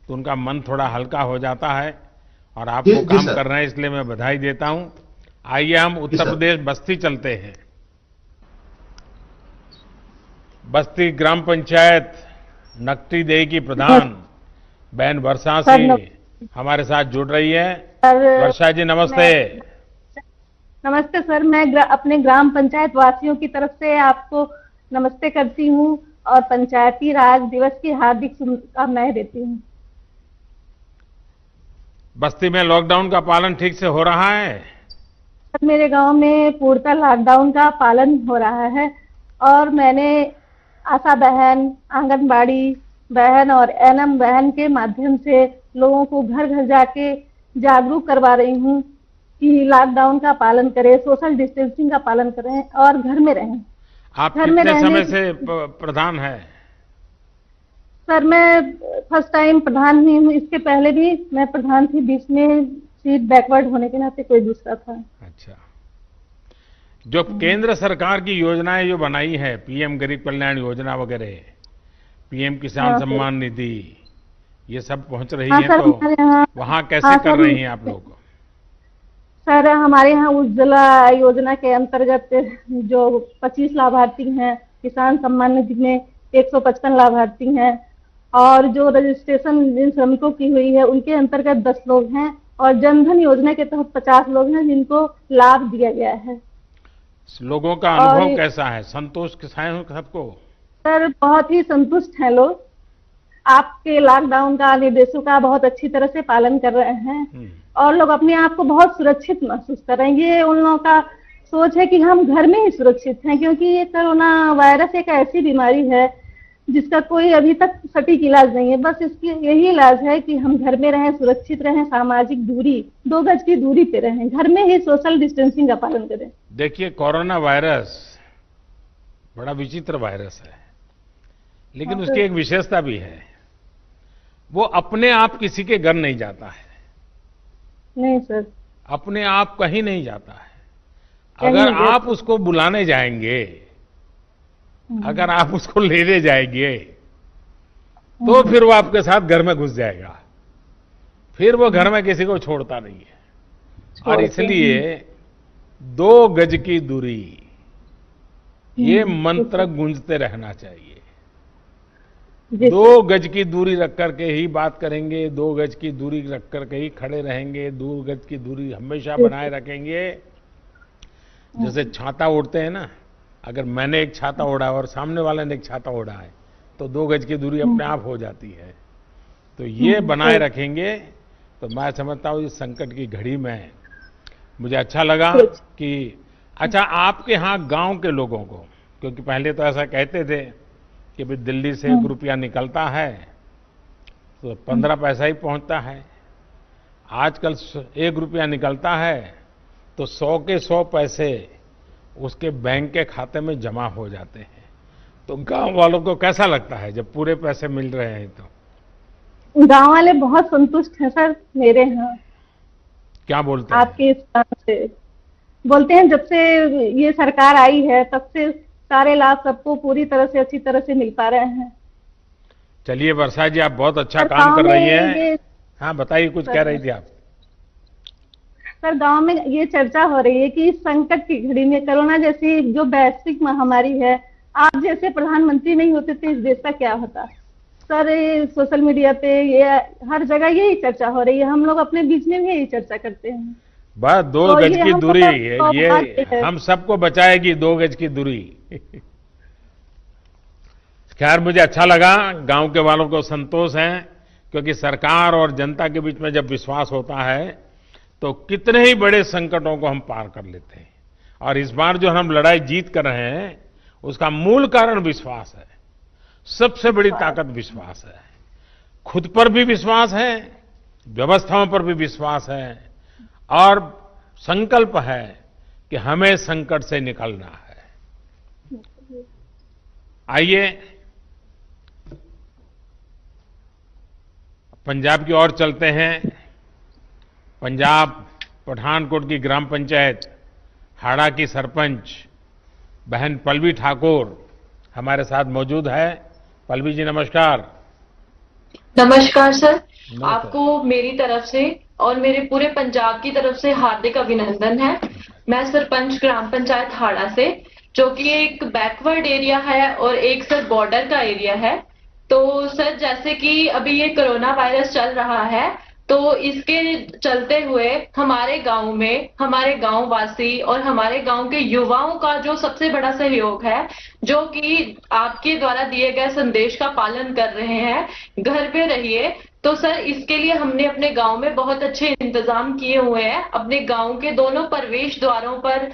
तो उनका मन थोड़ा हल्का हो जाता है, और आप वो काम कर रहे हैं, इसलिए मैं बधाई देता हूं। आइए हम उत्तर प्रदेश बस्ती चलते हैं। बस्ती ग्राम पंचायत नकटी देही की प्रधान बहन वर्षा सिंह हमारे साथ जुड़ रही है। वर्षा जी नमस्ते। नमस्ते सर, मैं अपने ग्राम पंचायत वासियों की तरफ से आपको नमस्ते करती हूँ और पंचायती राज दिवस की हार्दिक शुभकामनाएं देती हूँ। बस्ती में लॉकडाउन का पालन ठीक से हो रहा है? सर मेरे गांव में पूर्णतः लॉकडाउन का पालन हो रहा है, और मैंने आशा बहन, आंगनबाड़ी बहन और एनएम बहन के माध्यम से लोगों को घर घर जाके जागरूक करवा रही हूँ कि लॉकडाउन का पालन करें, सोशल डिस्टेंसिंग का पालन करें और घर में रहें। आप कितने समय से प्रधान है? सर मैं फर्स्ट टाइम प्रधान हुई हूँ, इसके पहले भी मैं प्रधान थी, बीच में सीट बैकवर्ड होने के नाते कोई दूसरा था। अच्छा, जो केंद्र सरकार की योजनाएं जो बनाई है, पीएम गरीब कल्याण योजना वगैरह, पीएम किसान सम्मान निधि, ये सब पहुंच रही है, तो वहाँ कैसे कर रही हैं आप लोग? सर हमारे यहाँ उज्ज्वला योजना के अंतर्गत जो 25 लाभार्थी हैं, किसान सम्मान निधि में 155 लाभार्थी हैं, और जो रजिस्ट्रेशन जिन श्रमिकों की हुई है उनके अंतर्गत 10 लोग हैं, और जनधन योजना के तहत 50 लोग हैं जिनको लाभ दिया गया है। लोगों का अनुभव कैसा है? संतोष के साथ हो सबको? सर बहुत ही संतुष्ट हैं लोग, आपके लॉकडाउन का निर्देशों का बहुत अच्छी तरह से पालन कर रहे हैं, और लोग अपने आप को बहुत सुरक्षित महसूस कर रहे हैं। ये उन लोगों का सोच है कि हम घर में ही सुरक्षित हैं, क्योंकि ये कोरोना वायरस एक ऐसी बीमारी है जिसका कोई अभी तक सटीक इलाज नहीं है। बस इसकी यही इलाज है कि हम घर में रहें, सुरक्षित रहें, सामाजिक दूरी 2 गज की दूरी पे रहें, घर में ही सोशल डिस्टेंसिंग का पालन करें। देखिए कोरोना वायरस बड़ा विचित्र वायरस है, लेकिन उसकी एक विशेषता भी है, वो अपने आप किसी के घर नहीं जाता है। नहीं सर, अपने आप कहीं नहीं जाता है। अगर आप उसको बुलाने जाएंगे, अगर आप उसको लेने जाएंगे, तो फिर वो आपके साथ घर में घुस जाएगा, फिर वो घर में किसी को छोड़ता नहीं है। और इसलिए 2 गज की दूरी, ये मंत्र गूंजते रहना चाहिए। 2 गज की दूरी रख करके ही बात करेंगे, 2 गज की दूरी रख करके ही खड़े रहेंगे, 2 गज की दूरी हमेशा बनाए रखेंगे। जैसे छाता ओढ़ते हैं ना, अगर मैंने एक छाता ओढ़ा और सामने वाले ने एक छाता ओढ़ा है तो 2 गज की दूरी अपने आप हो जाती है। तो ये बनाए रखेंगे तो मैं समझता हूँ इस संकट की घड़ी में मुझे अच्छा लगा कि अच्छा, आपके यहाँ गांव के लोगों को, क्योंकि पहले तो ऐसा कहते थे कि भाई दिल्ली से 1 रुपया निकलता है तो 15 पैसा ही पहुंचता है। आजकल 1 रुपया निकलता है तो 100 के 100 पैसे उसके बैंक के खाते में जमा हो जाते हैं। तो गांव वालों को कैसा लगता है जब पूरे पैसे मिल रहे हैं? तो गांव वाले बहुत संतुष्ट हैं सर मेरे यहाँ। क्या बोलते हैं? आपके इस काम से बोलते हैं जब से ये सरकार आई है तब से सारे लाभ सबको पूरी तरह से अच्छी तरह से मिल पा रहे हैं। चलिए वर्षा जी, आप बहुत अच्छा सर, काम गाँव कर रही में हैं। हाँ बताइए, कुछ कह रही थी आप। सर, गांव में ये चर्चा हो रही है कि इस संकट की घड़ी में कोरोना जैसी जो वैश्विक महामारी है, आप जैसे प्रधानमंत्री नहीं होते तो इस देश का क्या होता। सर, ये सोशल मीडिया पे ये हर जगह यही चर्चा हो रही है, हम लोग अपने बीच में भी यही चर्चा करते हैं। बस 2 तो गज ये की हम दूरी, सब ये हम सबको बचाएगी 2 गज की दूरी। खैर, मुझे अच्छा लगा, गांव के वालों को संतोष है, क्योंकि सरकार और जनता के बीच में जब विश्वास होता है तो कितने ही बड़े संकटों को हम पार कर लेते हैं। और इस बार जो हम लड़ाई जीत कर रहे हैं उसका मूल कारण विश्वास है। सबसे बड़ी ताकत विश्वास है। खुद पर भी विश्वास है, व्यवस्थाओं पर भी विश्वास है, और संकल्प है कि हमें संकट से निकलना है। आइए पंजाब की ओर चलते हैं। पंजाब पठानकोट की ग्राम पंचायत हाड़ा की सरपंच बहन पल्लवी ठाकुर हमारे साथ मौजूद है। पल्लवी जी नमस्कार। नमस्कार सर, आपको मेरी तरफ से और मेरे पूरे पंजाब की तरफ से हार्दिक अभिनंदन है। मैं सरपंच ग्राम पंचायत हाड़ा से, जो कि एक बैकवर्ड एरिया है और एक सर बॉर्डर का एरिया है। तो सर, जैसे कि अभी ये कोरोना वायरस चल रहा है, तो इसके चलते हुए हमारे गांव में हमारे गांव वासी और हमारे गांव के युवाओं का जो सबसे बड़ा सहयोग है, जो कि आपके द्वारा दिए गए संदेश का पालन कर रहे हैं, घर पे रहिए। तो सर, इसके लिए हमने अपने गांव में बहुत अच्छे इंतजाम किए हुए हैं। अपने गांव के दोनों प्रवेश द्वारों पर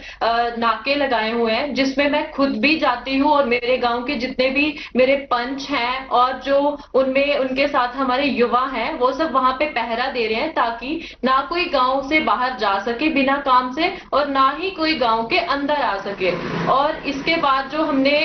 नाके लगाए हुए हैं, जिसमें मैं खुद भी जाती हूँ और मेरे गांव के जितने भी मेरे पंच हैं और जो उनमें उनके साथ हमारे युवा हैं, वो सब वहां पे पहरा दे रहे हैं, ताकि ना कोई गांव से बाहर जा सके बिना काम से और ना ही कोई गांव के अंदर आ सके। और इसके बाद जो हमने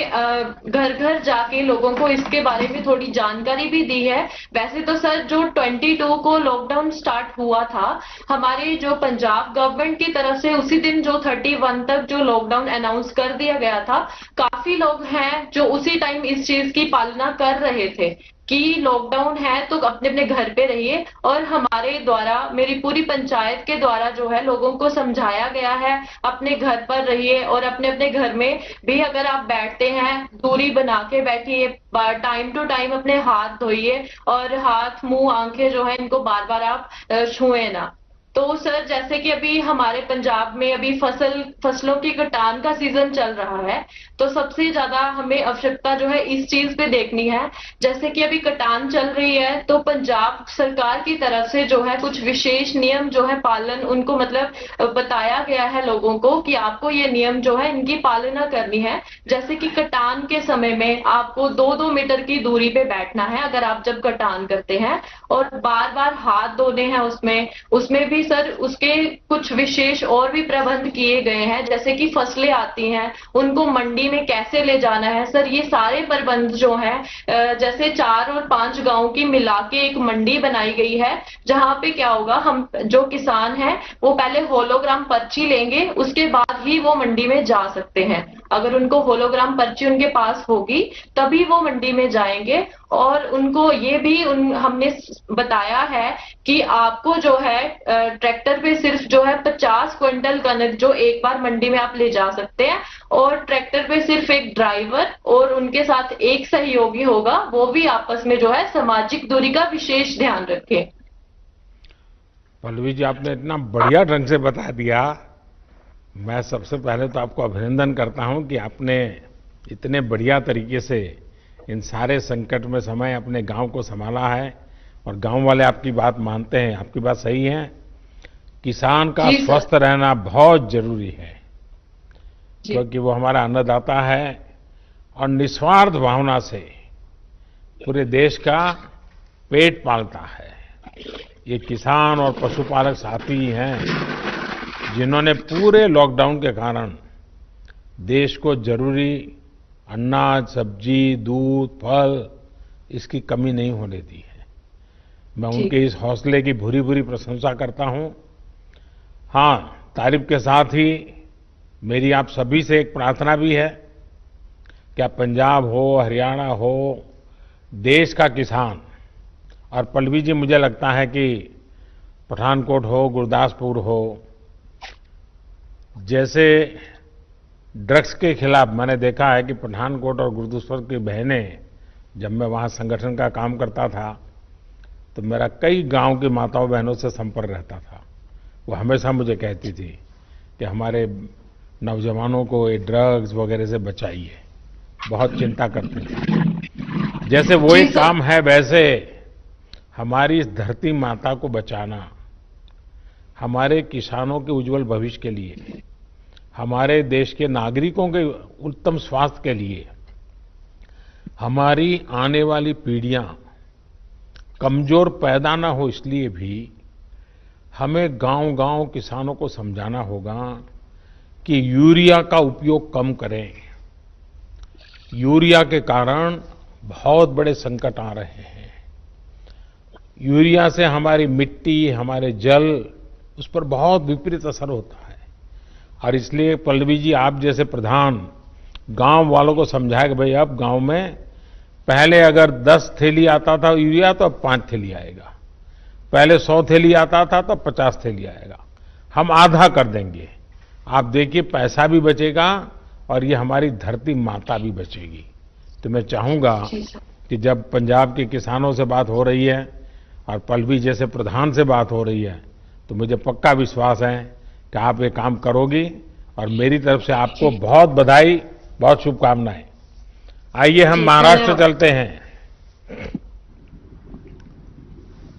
घर घर जाके लोगों को इसके बारे में थोड़ी जानकारी भी दी है। वैसे तो सर, जो 22 को लॉकडाउन स्टार्ट हुआ था हमारे जो पंजाब गवर्नमेंट की तरफ से, उसी दिन जो 31 तक जो लॉकडाउन अनाउंस कर दिया गया था, काफी लोग हैं जो उसी टाइम इस चीज की पालना कर रहे थे कि लॉकडाउन है तो अपने अपने घर पे रहिए। और हमारे द्वारा, मेरी पूरी पंचायत के द्वारा जो है लोगों को समझाया गया है अपने घर पर रहिए, और अपने अपने घर में भी अगर आप बैठते हैं दूरी बना के बैठिए, टाइम टू टाइम अपने हाथ धोइए, और हाथ मुंह आंखें जो है इनको बार बार आप छुए ना। तो सर, जैसे कि अभी हमारे पंजाब में अभी फसलों की कटान का सीजन चल रहा है, तो सबसे ज्यादा हमें आवश्यकता जो है इस चीज पे देखनी है। जैसे कि अभी कटान चल रही है, तो पंजाब सरकार की तरफ से जो है कुछ विशेष नियम जो है पालन उनको मतलब बताया गया है लोगों को कि आपको ये नियम जो है इनकी पालना करनी है। जैसे कि कटान के समय में आपको 2-2 मीटर की दूरी पे बैठना है अगर आप जब कटान करते हैं, और बार बार हाथ धोने हैं। उसमें भी सर उसके कुछ विशेष और भी प्रबंध किए गए हैं। जैसे कि फसलें आती हैं, उनको मंडी में कैसे ले जाना है सर, ये सारे प्रबंध जो हैं, जैसे 4 और 5 गांव की मिला के एक मंडी बनाई गई है, जहां पे क्या होगा, हम जो किसान हैं वो पहले होलोग्राम पर्ची लेंगे, उसके बाद ही वो मंडी में जा सकते हैं। अगर उनको होलोग्राम पर्ची उनके पास होगी तभी वो मंडी में जाएंगे। और उनको ये भी हमने बताया है कि आपको जो है ट्रैक्टर पे सिर्फ जो है 50 क्विंटल कनक जो एक बार मंडी में आप ले जा सकते हैं, और ट्रैक्टर पे सिर्फ एक ड्राइवर और उनके साथ एक सहयोगी होगा, वो भी आपस में जो है सामाजिक दूरी का विशेष ध्यान रखें। पल्लवी जी, आपने इतना बढ़िया ढंग से बता दिया। मैं सबसे पहले तो आपको अभिनंदन करता हूं कि आपने इतने बढ़िया तरीके से इन सारे संकट में समय अपने गांव को संभाला है, और गांव वाले आपकी बात मानते हैं। आपकी बात सही है, किसान का स्वस्थ रहना बहुत जरूरी है। क्योंकि वो हमारा अन्नदाता है और निस्वार्थ भावना से पूरे देश का पेट पालता है। ये किसान और पशुपालक साथी ही हैं जिन्होंने पूरे लॉकडाउन के कारण देश को जरूरी अनाज, सब्जी, दूध, फल इसकी कमी नहीं होने दी है। मैं उनके इस हौसले की भूरी भूरी प्रशंसा करता हूं। हाँ, तारीफ के साथ ही मेरी आप सभी से एक प्रार्थना भी है कि आप पंजाब हो, हरियाणा हो, देश का किसान, और पल्लवी जी मुझे लगता है कि पठानकोट हो, गुरदासपुर हो, जैसे ड्रग्स के खिलाफ मैंने देखा है कि पठानकोट और गुरदासपुर की बहनें, जब मैं वहाँ संगठन का काम करता था तो मेरा कई गांव की माताओं बहनों से संपर्क रहता था। वो हमेशा मुझे कहती थी कि हमारे नौजवानों को ये ड्रग्स वगैरह से बचाइए, बहुत चिंता करते थे। जैसे वो एक काम है, वैसे हमारी इस धरती माता को बचाना, हमारे किसानों के उज्जवल भविष्य के लिए, हमारे देश के नागरिकों के उत्तम स्वास्थ्य के लिए, हमारी आने वाली पीढ़ियां कमजोर पैदा ना हो, इसलिए भी हमें गांव-गांव किसानों को समझाना होगा कि यूरिया का उपयोग कम करें। यूरिया के कारण बहुत बड़े संकट आ रहे हैं। यूरिया से हमारी मिट्टी, हमारे जल, उस पर बहुत विपरीत असर होता है। और इसलिए पल्लवी जी, आप जैसे प्रधान गांव वालों को समझाए कि भाई अब गांव में पहले अगर 10 थैली आता था यूरिया तो अब 5 थैली आएगा, पहले 100 थैली आता था तो 50 थैली आएगा, हम आधा कर देंगे। आप देखिए पैसा भी बचेगा और ये हमारी धरती माता भी बचेगी। तो मैं चाहूंगा कि जब पंजाब के किसानों से बात हो रही है और पल्लवी जैसे प्रधान से बात हो रही है तो मुझे पक्का विश्वास है कि आप ये काम करोगी, और मेरी तरफ से आपको बहुत बधाई, बहुत शुभकामनाएं। आइए हम महाराष्ट्र चलते हैं।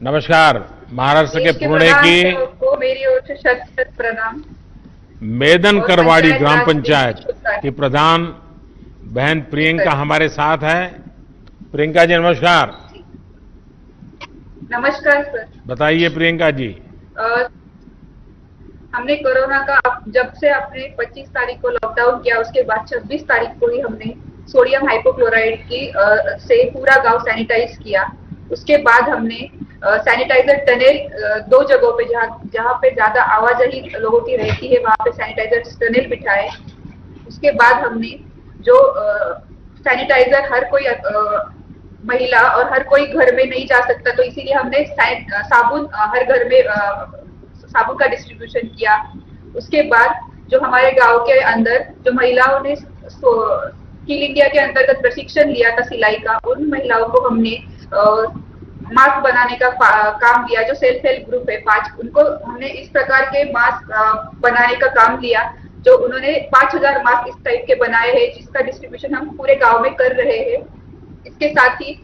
नमस्कार, महाराष्ट्र के पुणे की मेरी ओर से शत प्रणाम। मेदन करवाड़ी ग्राम पंचायत की प्रधान बहन प्रियंका हमारे साथ है। प्रियंका जी नमस्कार। नमस्कार सर। बताइए प्रियंका जी। हमने कोरोना का जब से आपने 25 तारीख को लॉकडाउन किया, उसके बाद 26 तारीख को ही हमने सोडियम हाइपोक्लोराइड की से पूरा गांव सैनिटाइज किया। उसके बाद हमने सैनिटाइजर टनल 2 जगहों पे जहाँ पे ज्यादा आवाजाही लोगों की रहती है वहां पे सैनिटाइजर टनल बिठाए। उसके बाद हमने जो सैनिटाइजर हर कोई महिला और हर कोई घर में नहीं जा सकता, तो इसीलिए हमने साबुन हर घर में साबुन का डिस्ट्रीब्यूशन किया। उसके बाद जो हमारे गांव के अंदर जो महिलाओं ने स्किल इंडिया के अंतर्गत प्रशिक्षण लिया था सिलाई का, उन महिलाओं को हमने मास्क बनाने का काम दिया। जो सेल्फ हेल्प ग्रुप है 5, उनको हमने इस प्रकार के मास्क बनाने का काम लिया, जो उन्होंने 5000 मास्क इस टाइप के बनाए हैं, जिसका डिस्ट्रीब्यूशन हम पूरे गांव में कर रहे हैं। इसके साथ ही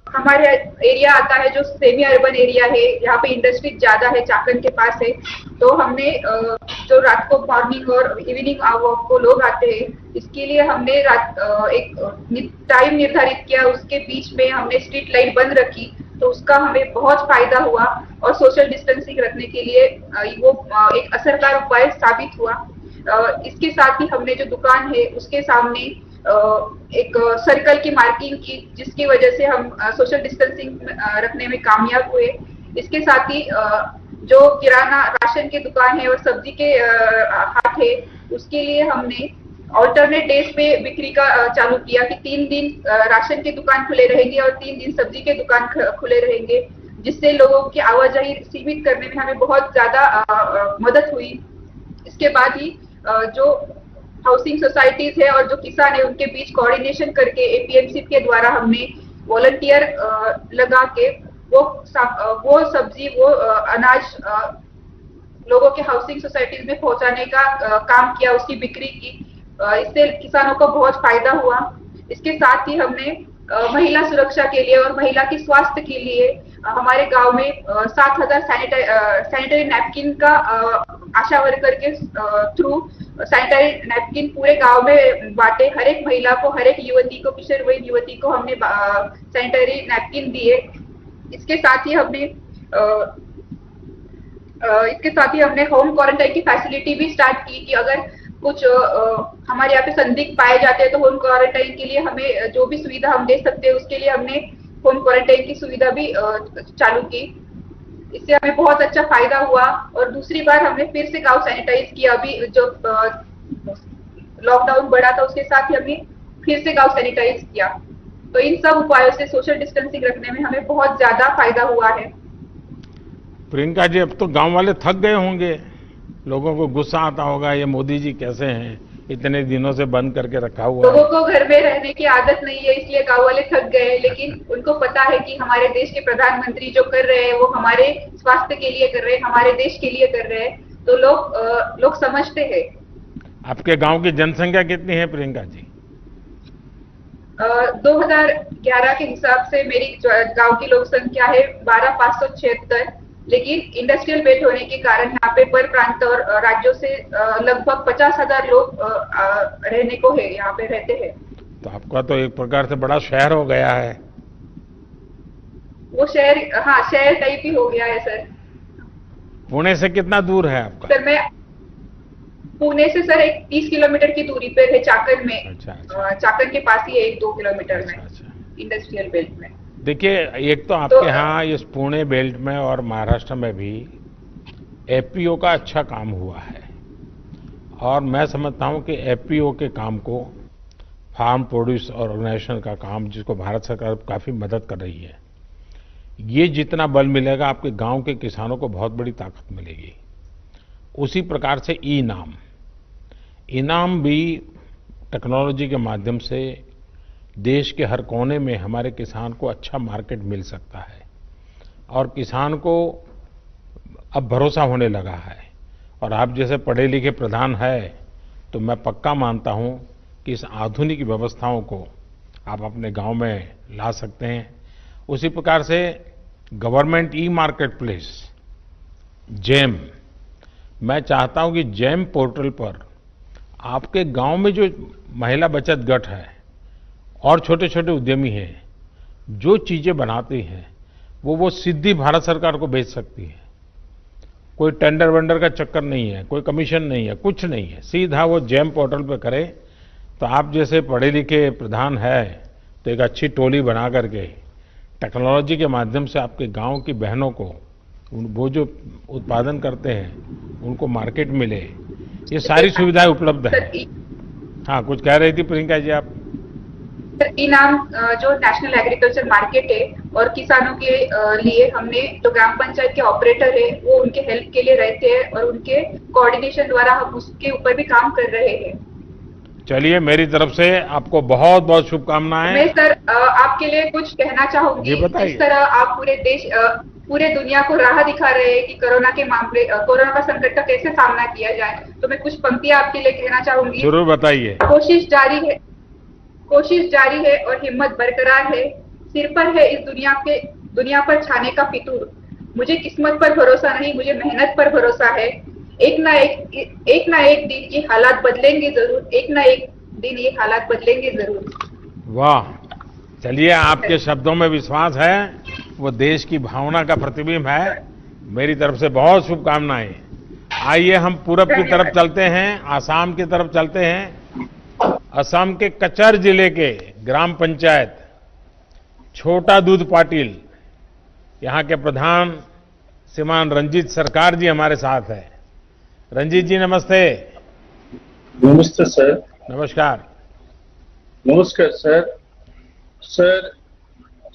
हमारे एरिया आता है जो सेमी अर्बन एरिया है, यहाँ पे इंडस्ट्री ज्यादा है, चाकन के पास है, तो हमने जो रात को मॉर्निंग और इवनिंग वॉक को लोग आते हैं, इसके लिए हमने एक टाइम निर्धारित किया, उसके बीच में हमने स्ट्रीट लाइट बंद रखी, तो उसका हमें बहुत फायदा हुआ और सोशल डिस्टेंसिंग रखने के लिए वो एक असरदार उपाय साबित हुआ। इसके साथ ही हमने जो दुकान है उसके सामने एक सर्कल की मार्किंग की, जिसकी वजह से हम सोशल डिस्टेंसिंग रखने में कामयाब हुए। इसके साथ ही जो किराना राशन की दुकान है और सब्जी के हाट है, उसके लिए हमने ऑल्टरनेट डेज पे बिक्री का चालू किया कि 3 दिन राशन की दुकान खुले रहेंगे और 3 दिन सब्जी के दुकान खुले रहेंगे, जिससे लोगों की आवाजाही सीमित करने में हमें बहुत ज्यादा मदद हुई। इसके बाद ही जो हाउसिंग सोसाइटीज है और जो किसान है उनके बीच कोऑर्डिनेशन करके एपीएमसी के द्वारा हमने वॉलंटियर लगा के वो सब्जी वो अनाज लोगों के हाउसिंग सोसाइटीज में पहुंचाने का काम किया, उसकी बिक्री की। इससे किसानों को बहुत फायदा हुआ। इसके साथ ही हमने महिला सुरक्षा के लिए और महिला के स्वास्थ्य के लिए हमारे गांव में 7000 सैनिटरी नैपकिन का आशा वर्कर के थ्रू सैनिटरी नैपकिन पूरे गांव में बांटे। हर एक महिला को, हर एक युवती को, किशोरवयीन युवती को हमने सैनिटरी नैपकिन दिए। इसके साथ ही हमने होम क्वारंटाइन की फैसिलिटी भी स्टार्ट की कि अगर कुछ हमारे यहाँ पे संदिग्ध पाए जाते हैं तो होम क्वारंटाइन के लिए हमें जो भी सुविधा हम दे सकते हैं उसके लिए हमने होम क्वारंटाइन की सुविधा भी चालू की। इससे हमें बहुत अच्छा फायदा हुआ। और दूसरी बार हमने फिर से गांव सैनिटाइज किया। अभी जो लॉकडाउन बढ़ा था उसके साथ ही हमने फिर से गांव सैनिटाइज किया। तो इन सब उपायों से सोशल डिस्टेंसिंग रखने में हमें बहुत ज्यादा फायदा हुआ है। प्रियंका जी, अब तो गांव वाले थक गए होंगे, लोगों को गुस्सा आता होगा, ये मोदी जी कैसे हैं, इतने दिनों से बंद करके रखा हुआ है। लोगों को घर में रहने की आदत नहीं है, इसलिए गांव वाले थक गए। लेकिन उनको पता है कि हमारे देश के प्रधानमंत्री जो कर रहे हैं वो हमारे स्वास्थ्य के लिए कर रहे हैं, हमारे देश के लिए कर रहे हैं, तो लोग समझते हैं। आपके गांव की जनसंख्या कितनी है प्रियंका जी? 2011 के हिसाब से मेरी गांव की लोक संख्या है 12,576, लेकिन इंडस्ट्रियल बेल्ट होने के कारण यहाँ पे पर प्रांत और राज्यों से लगभग 50,000 लोग रहने को है, यहाँ पे रहते हैं। तो आपका तो एक प्रकार से बड़ा शहर हो गया है। वो शहर, हाँ, शहर टाइप ही हो गया है सर। पुणे से कितना दूर है आपका? सर मैं पुणे से सर 30 किलोमीटर की दूरी पे है, चाकन में। अच्छा। चाकन के पास ही है, 1-2 किलोमीटर में, इंडस्ट्रियल बेल्ट में। देखिए, एक तो आपके यहाँ इस पुणे बेल्ट में और महाराष्ट्र में भी एफपीओ का अच्छा काम हुआ है, और मैं समझता हूँ कि एफपीओ के काम को, फार्म प्रोड्यूस ऑर्गेनाइजेशन का काम, जिसको भारत सरकार काफी मदद कर रही है, ये जितना बल मिलेगा आपके गांव के किसानों को बहुत बड़ी ताकत मिलेगी। उसी प्रकार से इनाम भी टेक्नोलॉजी के माध्यम से देश के हर कोने में हमारे किसान को अच्छा मार्केट मिल सकता है, और किसान को अब भरोसा होने लगा है। और आप जैसे पढ़े लिखे प्रधान है तो मैं पक्का मानता हूं कि इस आधुनिक व्यवस्थाओं को आप अपने गांव में ला सकते हैं। उसी प्रकार से government e market place GeM, मैं चाहता हूं कि जेम पोर्टल पर आपके गांव में जो महिला बचत गट है और छोटे छोटे उद्यमी हैं, जो चीजें बनाते हैं वो सीधी भारत सरकार को बेच सकती है। कोई टेंडर वेंडर का चक्कर नहीं है, कोई कमीशन नहीं है, कुछ नहीं है, सीधा वो जेम पोर्टल पे करे। तो आप जैसे पढ़े लिखे प्रधान है तो एक अच्छी टोली बना करके टेक्नोलॉजी के माध्यम से आपके गांव की बहनों को, वो जो उत्पादन करते हैं उनको मार्केट मिले, ये सारी सुविधाएं उपलब्ध है। हाँ, कुछ कह रही थी प्रियंका जी आप? इनाम जो नेशनल एग्रीकल्चर मार्केट है और किसानों के लिए हमने जो ग्राम पंचायत के ऑपरेटर है वो उनके हेल्प के लिए रहते हैं, और उनके कोऑर्डिनेशन द्वारा हम उसके ऊपर भी काम कर रहे हैं। चलिए, मेरी तरफ से आपको बहुत बहुत शुभकामनाएं। मैं सर आपके लिए कुछ कहना चाहूंगी। इस तरह आप पूरे दुनिया को राह दिखा रहे हैं कि कोरोना का संकट का कैसे सामना किया जाए, तो मैं कुछ पंक्तियां आपके लिए कहना चाहूंगी। जरूर बताइए। कोशिश जारी है और हिम्मत बरकरार है, सिर पर है इस दुनिया पर छाने का फितूर। मुझे किस्मत पर भरोसा नहीं, मुझे मेहनत पर भरोसा है। एक ना एक दिन ये हालात बदलेंगे जरूर, एक ना एक दिन ये हालात बदलेंगे जरूर। वाह, चलिए, आपके शब्दों में विश्वास है, वो देश की भावना का प्रतिबिंब है। मेरी तरफ से बहुत शुभकामनाएं। आइए हम पूरब की तरफ चलते हैं, आसाम की तरफ चलते हैं। असम के कचर जिले के ग्राम पंचायत छोटा दूध पाटिल, यहाँ के प्रधान श्रीमान रंजीत सरकार जी हमारे साथ है। रंजीत जी नमस्ते। नमस्ते सर। नमस्कार। नमस्कार सर। सर,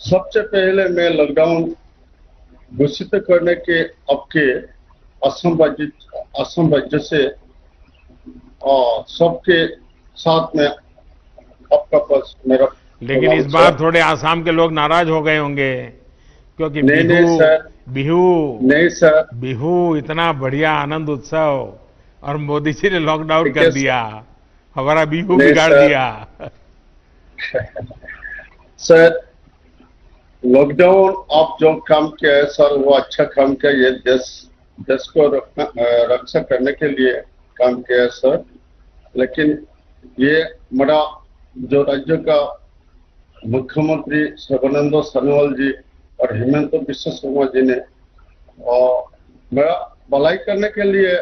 सबसे पहले मैं लॉकडाउन घोषित करने के आपके असम राज्य से सबके साथ में आपका पास मेरा, लेकिन इस बार थोड़े आसाम के लोग नाराज हो गए होंगे क्योंकि बिहू इतना बढ़िया आनंद उत्सव और मोदी जी ने लॉकडाउन कर दिया, हमारा बिहू बिगाड़ दिया। सर, लॉकडाउन आप जो काम किया है सर वो अच्छा काम किया, ये देश को रक्षा करने के लिए काम किया है सर। लेकिन ये मेरा जो राज्य का मुख्यमंत्री सर्बानंद सोनोवाल जी और हेमंत बिश्व शर्मा जी ने मेरा भलाई करने के लिए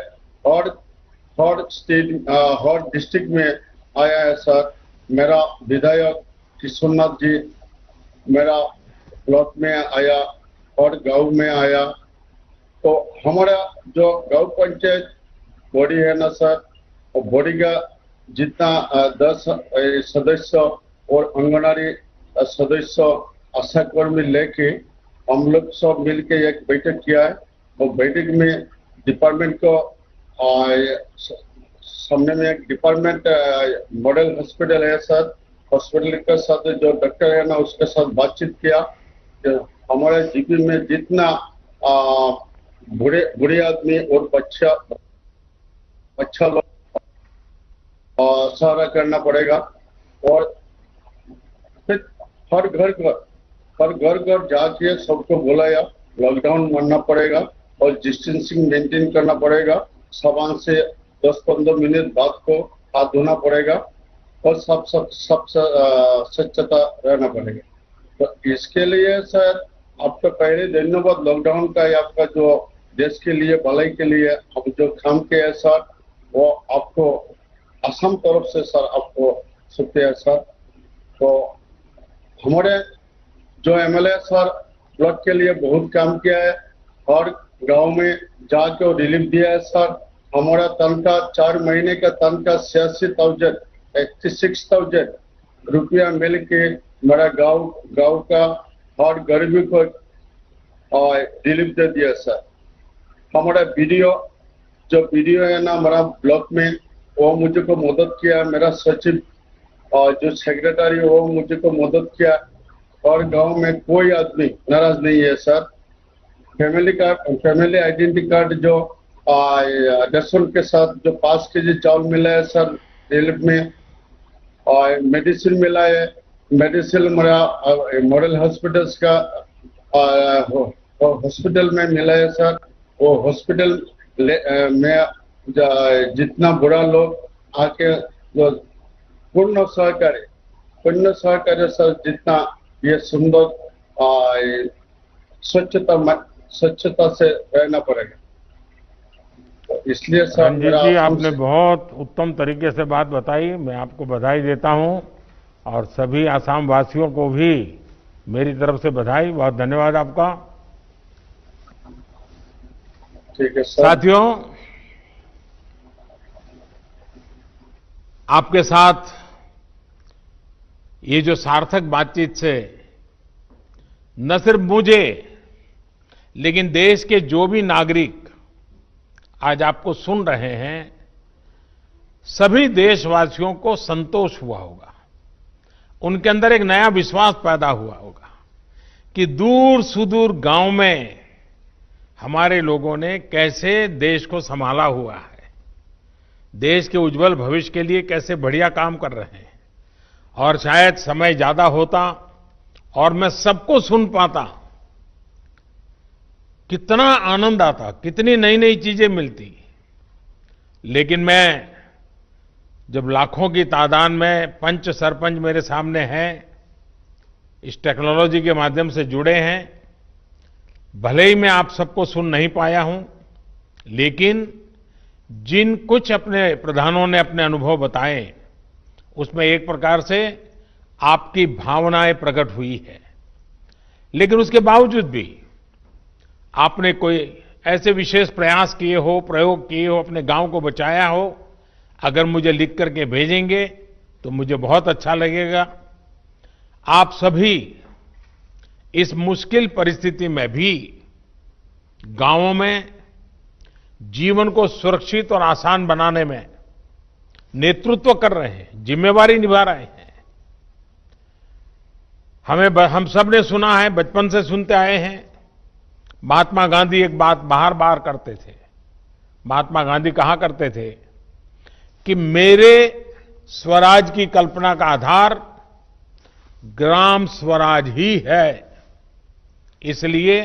हर स्टेट हर डिस्ट्रिक्ट में आया है सर। मेरा विधायक किशोरनाथ जी मेरा ब्लॉक में आया और गांव में आया। तो हमारा जो गांव पंचायत बॉडी है ना सर, और बॉडी का जितना 10 सदस्य और आंगनबाड़ी सदस्य आशा कर्मी लेके हम लोग सब मिलके एक बैठक किया है। और बैठक में डिपार्टमेंट को सामने में एक डिपार्टमेंट मॉडल हॉस्पिटल है सर, हॉस्पिटल के साथ जो डॉक्टर है ना उसके साथ बातचीत किया। हमारे जीपी में जितना बूढ़े आदमी और बच्चा लोग सहारा करना पड़ेगा। और फिर हर घर जाके सबको बुलाया, लॉकडाउन मानना पड़ेगा और डिस्टेंसिंग मेंटेन करना पड़ेगा। साबुन से 10-15 मिनट बाद को हाथ धोना पड़ेगा और सब स्वच्छता रहना पड़ेगा। तो इसके लिए सर आपका पहले धन्यवाद। लॉकडाउन का आपका जो देश के लिए भलाई के लिए आप जो काम किया है सर, वो आपको असम तरफ से सर आपको शुक्रिया सर। तो हमारे जो एमएलए सर ब्लॉक के लिए बहुत काम किया है और गांव में जाके रिलीफ दिया है सर। हमारा तनख्वाह 4 महीने का तनख्वाह 86,000 रुपया मिल के मेरा गांव का हर गरीबी को रिलीफ दे दिया सर। हमारा वीडियो है ना हमारा ब्लॉक में, वो मुझे को मदद किया। मेरा सचिव और जो सेक्रेटरी वो मुझे को मदद किया। और गांव में कोई आदमी नाराज नहीं है सर। फैमिली आइडेंटिटी कार्ड जो रेशन के साथ जो 5 केजी चावल मिला है सर रिलीफ में, और मेडिसिन मिला है। मेडिसिन मेरा मॉडल हॉस्पिटल्स का हॉस्पिटल में मिला है सर। वो हॉस्पिटल में जितना बुरा लोग आके पूर्ण सहकार्य सर, जितना ये सुंदर स्वच्छता से रहना पड़ेगा। तो इसलिए सर रंजीत जी आपने बहुत उत्तम तरीके से बात बताई, मैं आपको बधाई देता हूं और सभी आसाम वासियों को भी मेरी तरफ से बधाई। बहुत धन्यवाद आपका। ठीक है सर। साथियों, आपके साथ ये जो सार्थक बातचीत से न सिर्फ मुझे लेकिन देश के जो भी नागरिक आज आपको सुन रहे हैं, सभी देशवासियों को संतोष हुआ होगा। उनके अंदर एक नया विश्वास पैदा हुआ होगा कि दूर सुदूर गांव में हमारे लोगों ने कैसे देश को संभाला हुआ है, देश के उज्जवल भविष्य के लिए कैसे बढ़िया काम कर रहे हैं। और शायद समय ज्यादा होता और मैं सबको सुन पाता, कितना आनंद आता, कितनी नई नई चीजें मिलती। लेकिन मैं जब लाखों की तादाद में पंच सरपंच मेरे सामने हैं, इस टेक्नोलॉजी के माध्यम से जुड़े हैं, भले ही मैं आप सबको सुन नहीं पाया हूं, लेकिन जिन कुछ अपने प्रधानों ने अपने अनुभव बताए, उसमें एक प्रकार से आपकी भावनाएं प्रकट हुई है। लेकिन उसके बावजूद भी आपने कोई ऐसे विशेष प्रयास किए हो, प्रयोग किए हो, अपने गांव को बचाया हो, अगर मुझे लिख करके भेजेंगे तो मुझे बहुत अच्छा लगेगा। आप सभी इस मुश्किल परिस्थिति में भी गांवों में जीवन को सुरक्षित और आसान बनाने में नेतृत्व कर रहे हैं, जिम्मेवारी निभा रहे हैं। हम सब ने सुना है, बचपन से सुनते आए हैं, महात्मा गांधी एक बात बार बार करते थे। महात्मा गांधी कहा करते थे कि मेरे स्वराज की कल्पना का आधार ग्राम स्वराज ही है। इसलिए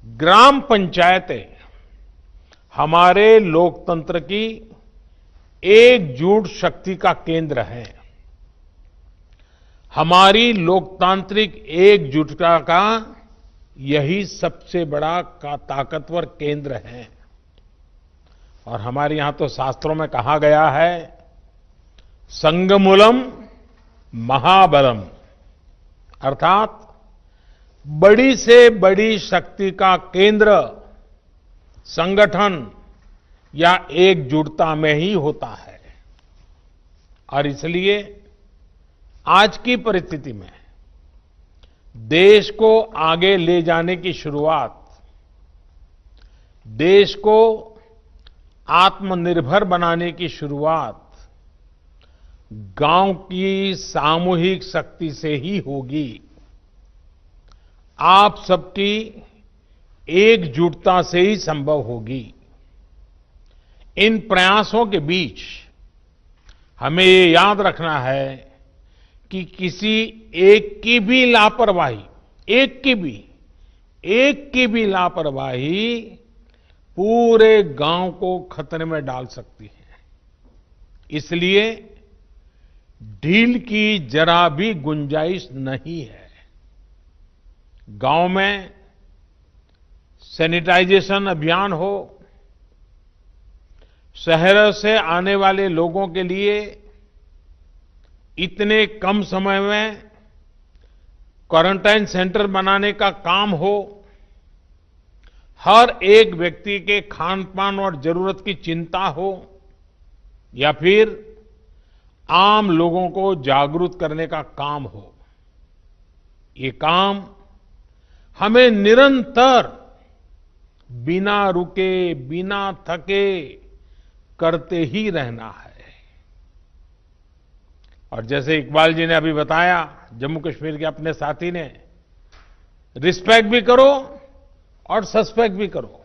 ग्राम पंचायतें हमारे लोकतंत्र की एकजुट शक्ति का केंद्र है। हमारी लोकतांत्रिक एकजुटता का यही सबसे बड़ा ताकतवर केंद्र है। और हमारे यहां तो शास्त्रों में कहा गया है, संगमूलम महाबलम, अर्थात बड़ी से बड़ी शक्ति का केंद्र संगठन या एकजुटता में ही होता है। और इसलिए आज की परिस्थिति में देश को आगे ले जाने की शुरुआत, देश को आत्मनिर्भर बनाने की शुरुआत गांव की सामूहिक शक्ति से ही होगी। आप सबकी एकजुटता से ही संभव होगी। इन प्रयासों के बीच हमें ये याद रखना है कि किसी एक की भी लापरवाही, एक की भी लापरवाही पूरे गांव को खतरे में डाल सकती है। इसलिए ढील की जरा भी गुंजाइश नहीं है। गांव में सैनिटाइजेशन अभियान हो, शहरों से आने वाले लोगों के लिए इतने कम समय में क्वारंटाइन सेंटर बनाने का काम हो, हर एक व्यक्ति के खान पान और जरूरत की चिंता हो, या फिर आम लोगों को जागरूक करने का काम हो, ये काम हमें निरंतर बिना रुके, बिना थके करते ही रहना है। और जैसे इकबाल जी ने अभी बताया, जम्मू कश्मीर के अपने साथी ने, रिस्पेक्ट भी करो और सस्पेक्ट भी करो।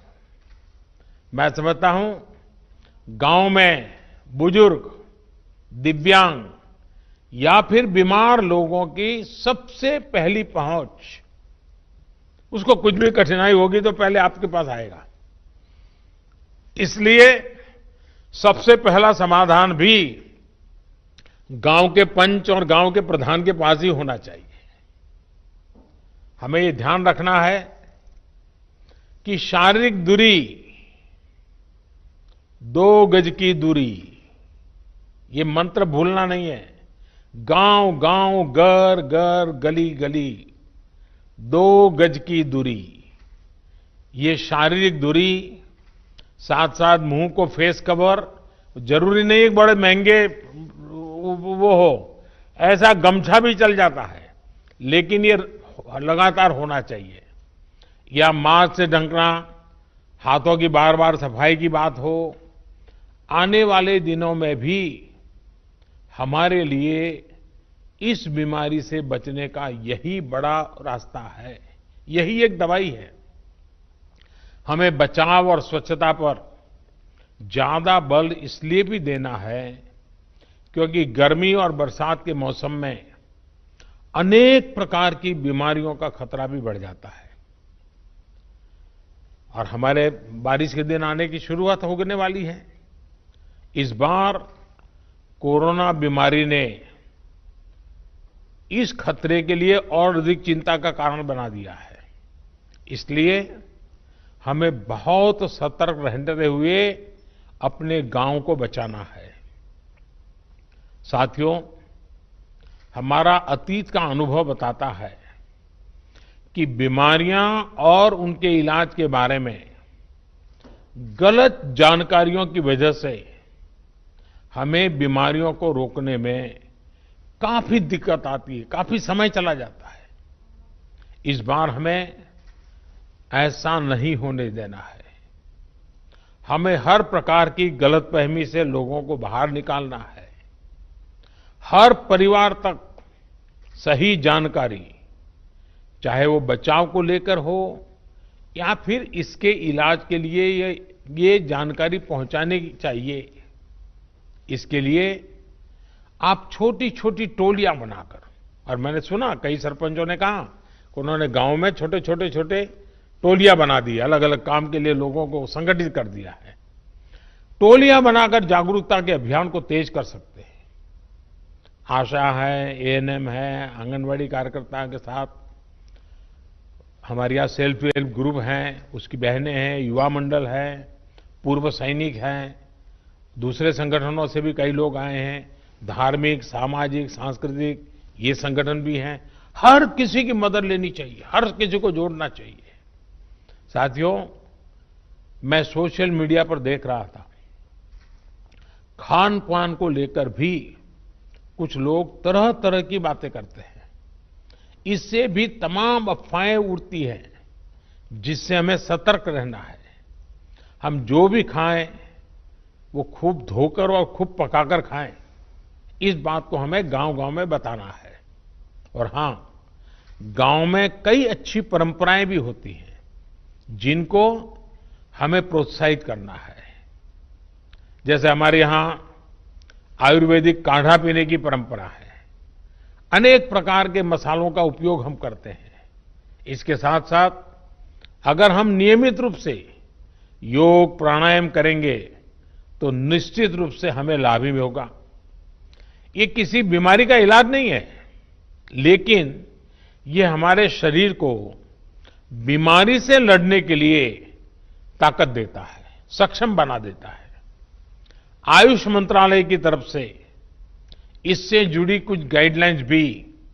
मैं समझता हूं गांव में बुजुर्ग, दिव्यांग या फिर बीमार लोगों की सबसे पहली पहुंच, उसको कुछ भी कठिनाई होगी तो पहले आपके पास आएगा। इसलिए सबसे पहला समाधान भी गांव के पंच और गांव के प्रधान के पास ही होना चाहिए। हमें ये ध्यान रखना है कि शारीरिक दूरी, 2 गज की दूरी, ये मंत्र भूलना नहीं है। गांव गांव, घर घर, गली गली, 2 गज की दूरी, ये शारीरिक दूरी, साथ साथ मुंह को फेस कवर, जरूरी नहीं एक बड़े महंगे वो हो, ऐसा गमछा भी चल जाता है, लेकिन ये लगातार होना चाहिए। या मास्क से ढकना, हाथों की बार बार सफाई की बात हो। आने वाले दिनों में भी हमारे लिए इस बीमारी से बचने का यही बड़ा रास्ता है, यही एक दवाई है। हमें बचाव और स्वच्छता पर ज्यादा बल इसलिए भी देना है क्योंकि गर्मी और बरसात के मौसम में अनेक प्रकार की बीमारियों का खतरा भी बढ़ जाता है। और हमारे बारिश के दिन आने की शुरुआत होने वाली है। इस बार कोरोना बीमारी ने इस खतरे के लिए और अधिक चिंता का कारण बना दिया है। इसलिए हमें बहुत सतर्क रहते हुए अपने गांव को बचाना है। साथियों, हमारा अतीत का अनुभव बताता है कि बीमारियां और उनके इलाज के बारे में गलत जानकारियों की वजह से हमें बीमारियों को रोकने में काफी दिक्कत आती है, काफी समय चला जाता है। इस बार हमें ऐसा नहीं होने देना है। हमें हर प्रकार की गलतफहमी से लोगों को बाहर निकालना है। हर परिवार तक सही जानकारी, चाहे वो बचाव को लेकर हो या फिर इसके इलाज के लिए ये जानकारी पहुंचाने की चाहिए। इसके लिए आप छोटी छोटी टोलियां बनाकर, और मैंने सुना कई सरपंचों ने कहा कि उन्होंने गांव में छोटे टोलियां बना दी, अलग अलग काम के लिए लोगों को संगठित कर दिया है। टोलियां बनाकर जागरूकता के अभियान को तेज कर सकते हैं। आशा है, एएनएम है, आंगनवाड़ी कार्यकर्ता के साथ हमारे यहाँ सेल्फ हेल्प ग्रुप हैं, उसकी बहनें हैं, युवा मंडल है, पूर्व सैनिक हैं, दूसरे संगठनों से भी कई लोग आए हैं, धार्मिक, सामाजिक, सांस्कृतिक ये संगठन भी हैं। हर किसी की मदद लेनी चाहिए, हर किसी को जोड़ना चाहिए। साथियों, मैं सोशल मीडिया पर देख रहा था, खान पान को लेकर भी कुछ लोग तरह तरह की बातें करते हैं। इससे भी तमाम अफवाहें उड़ती हैं, जिससे हमें सतर्क रहना है। हम जो भी खाएं वो खूब धोकर और खूब पकाकर खाएं, इस बात को हमें गांव-गांव में बताना है। और हां, गांव में कई अच्छी परंपराएं भी होती हैं, जिनको हमें प्रोत्साहित करना है। जैसे हमारे यहां आयुर्वेदिक काढ़ा पीने की परंपरा है, अनेक प्रकार के मसालों का उपयोग हम करते हैं। इसके साथ साथ अगर हम नियमित रूप से योग प्राणायाम करेंगे तो निश्चित रूप से हमें लाभ ही होगा। ये किसी बीमारी का इलाज नहीं है, लेकिन ये हमारे शरीर को बीमारी से लड़ने के लिए ताकत देता है, सक्षम बना देता है। आयुष मंत्रालय की तरफ से इससे जुड़ी कुछ गाइडलाइंस भी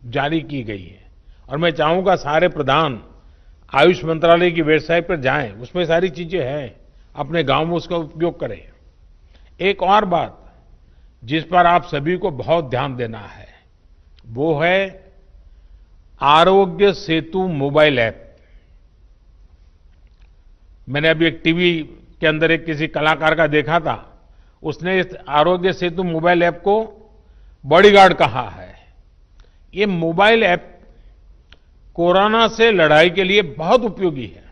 जारी की गई है और मैं चाहूंगा सारे प्रधान आयुष मंत्रालय की वेबसाइट पर जाएं, उसमें सारी चीजें हैं, अपने गांव में उसका उपयोग करें। एक और बात जिस पर आप सभी को बहुत ध्यान देना है, वो है आरोग्य सेतु मोबाइल ऐप। मैंने अभी एक टीवी के अंदर एक किसी कलाकार का देखा था, उसने इस आरोग्य सेतु मोबाइल ऐप को बॉडीगार्ड कहा है। ये मोबाइल ऐप कोरोना से लड़ाई के लिए बहुत उपयोगी है।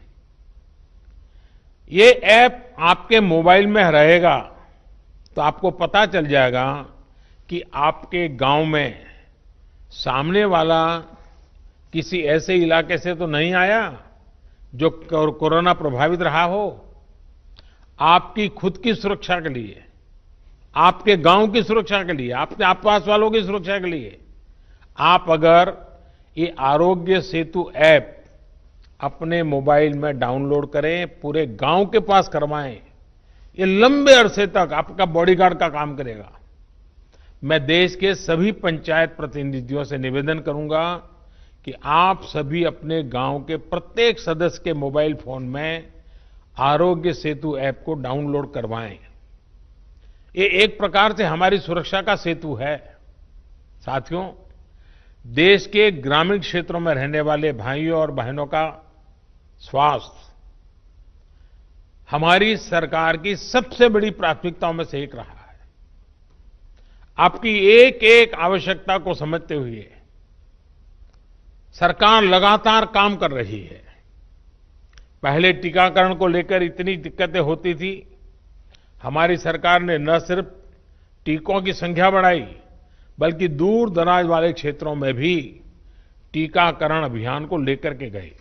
ये ऐप आपके मोबाइल में रहेगा तो आपको पता चल जाएगा कि आपके गांव में सामने वाला किसी ऐसे इलाके से तो नहीं आया जो कोरोना प्रभावित रहा हो। आपकी खुद की सुरक्षा के लिए, आपके गांव की सुरक्षा के लिए, आपके आसपास वालों की सुरक्षा के लिए आप अगर ये आरोग्य सेतु ऐप अपने मोबाइल में डाउनलोड करें, पूरे गांव के पास करवाएं, ये लंबे अरसे तक आपका बॉडीगार्ड का काम करेगा। मैं देश के सभी पंचायत प्रतिनिधियों से निवेदन करूंगा कि आप सभी अपने गांव के प्रत्येक सदस्य के मोबाइल फोन में आरोग्य सेतु ऐप को डाउनलोड करवाएं। ये एक प्रकार से हमारी सुरक्षा का सेतु है। साथियों, देश के ग्रामीण क्षेत्रों में रहने वाले भाइयों और बहनों का स्वास्थ्य हमारी सरकार की सबसे बड़ी प्राथमिकताओं में से एक रहा है। आपकी एक एक आवश्यकता को समझते हुए सरकार लगातार काम कर रही है। पहले टीकाकरण को लेकर इतनी दिक्कतें होती थी, हमारी सरकार ने न सिर्फ टीकों की संख्या बढ़ाई, बल्कि दूर दराज वाले क्षेत्रों में भी टीकाकरण अभियान को लेकर के गए।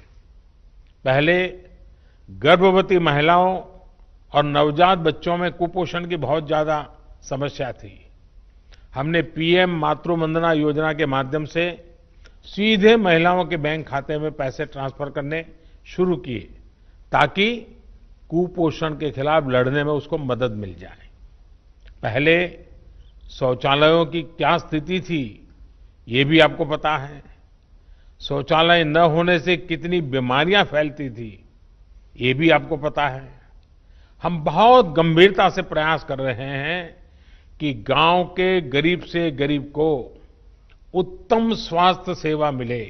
पहले गर्भवती महिलाओं और नवजात बच्चों में कुपोषण की बहुत ज्यादा समस्या थी। हमने पीएम मातृ वंदना योजना के माध्यम से सीधे महिलाओं के बैंक खाते में पैसे ट्रांसफर करने शुरू किए, ताकि कुपोषण के खिलाफ लड़ने में उसको मदद मिल जाए। पहले शौचालयों की क्या स्थिति थी, ये भी आपको पता है। शौचालय न होने से कितनी बीमारियां फैलती थी, ये भी आपको पता है। हम बहुत गंभीरता से प्रयास कर रहे हैं कि गांव के गरीब से गरीब को उत्तम स्वास्थ्य सेवा मिले।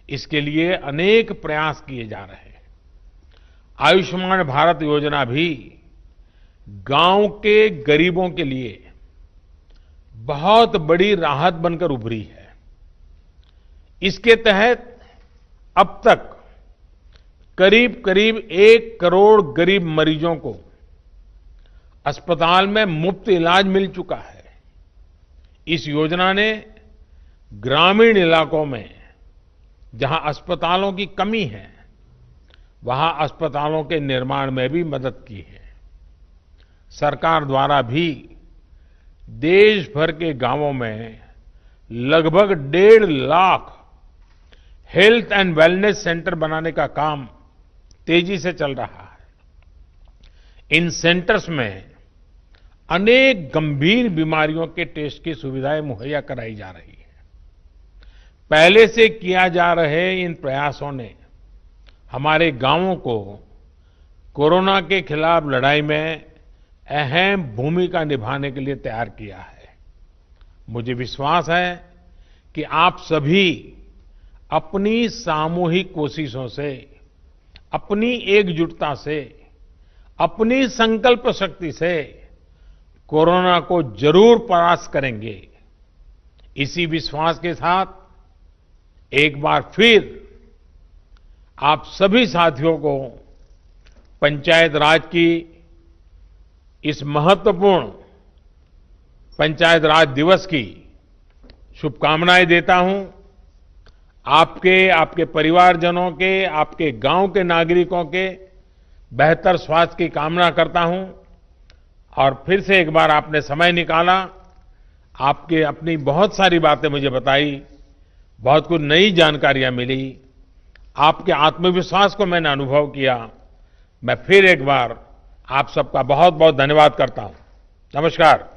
इसके लिए अनेक प्रयास किए जा रहे हैं। आयुष्मान भारत योजना भी गांव के गरीबों के लिए बहुत बड़ी राहत बनकर उभरी है। इसके तहत अब तक करीब करीब 1 करोड़ गरीब मरीजों को अस्पताल में मुफ्त इलाज मिल चुका है। इस योजना ने ग्रामीण इलाकों में जहां अस्पतालों की कमी है, वहां अस्पतालों के निर्माण में भी मदद की है। सरकार द्वारा भी देश भर के गांवों में लगभग 1.5 lakh health and wellness centre बनाने का काम तेजी से चल रहा है। इन सेंटर्स में अनेक गंभीर बीमारियों के टेस्ट की सुविधाएं मुहैया कराई जा रही है। पहले से किया जा रहे इन प्रयासों ने हमारे गांवों को कोरोना के खिलाफ लड़ाई में अहम भूमिका निभाने के लिए तैयार किया है। मुझे विश्वास है कि आप सभी अपनी सामूहिक कोशिशों से, अपनी एकजुटता से, अपनी संकल्प शक्ति से कोरोना को जरूर परास्त करेंगे। इसी विश्वास के साथ एक बार फिर आप सभी साथियों को पंचायत राज की इस महत्वपूर्ण पंचायत राज दिवस की शुभकामनाएं देता हूं। आपके परिवारजनों के, आपके गांव के नागरिकों के बेहतर स्वास्थ्य की कामना करता हूं। और फिर से एक बार आपने समय निकाला, आपके अपनी बहुत सारी बातें मुझे बताई, बहुत कुछ नई जानकारियां मिली, आपके आत्मविश्वास को मैंने अनुभव किया। मैं फिर एक बार आप सबका बहुत बहुत धन्यवाद करता हूं। नमस्कार।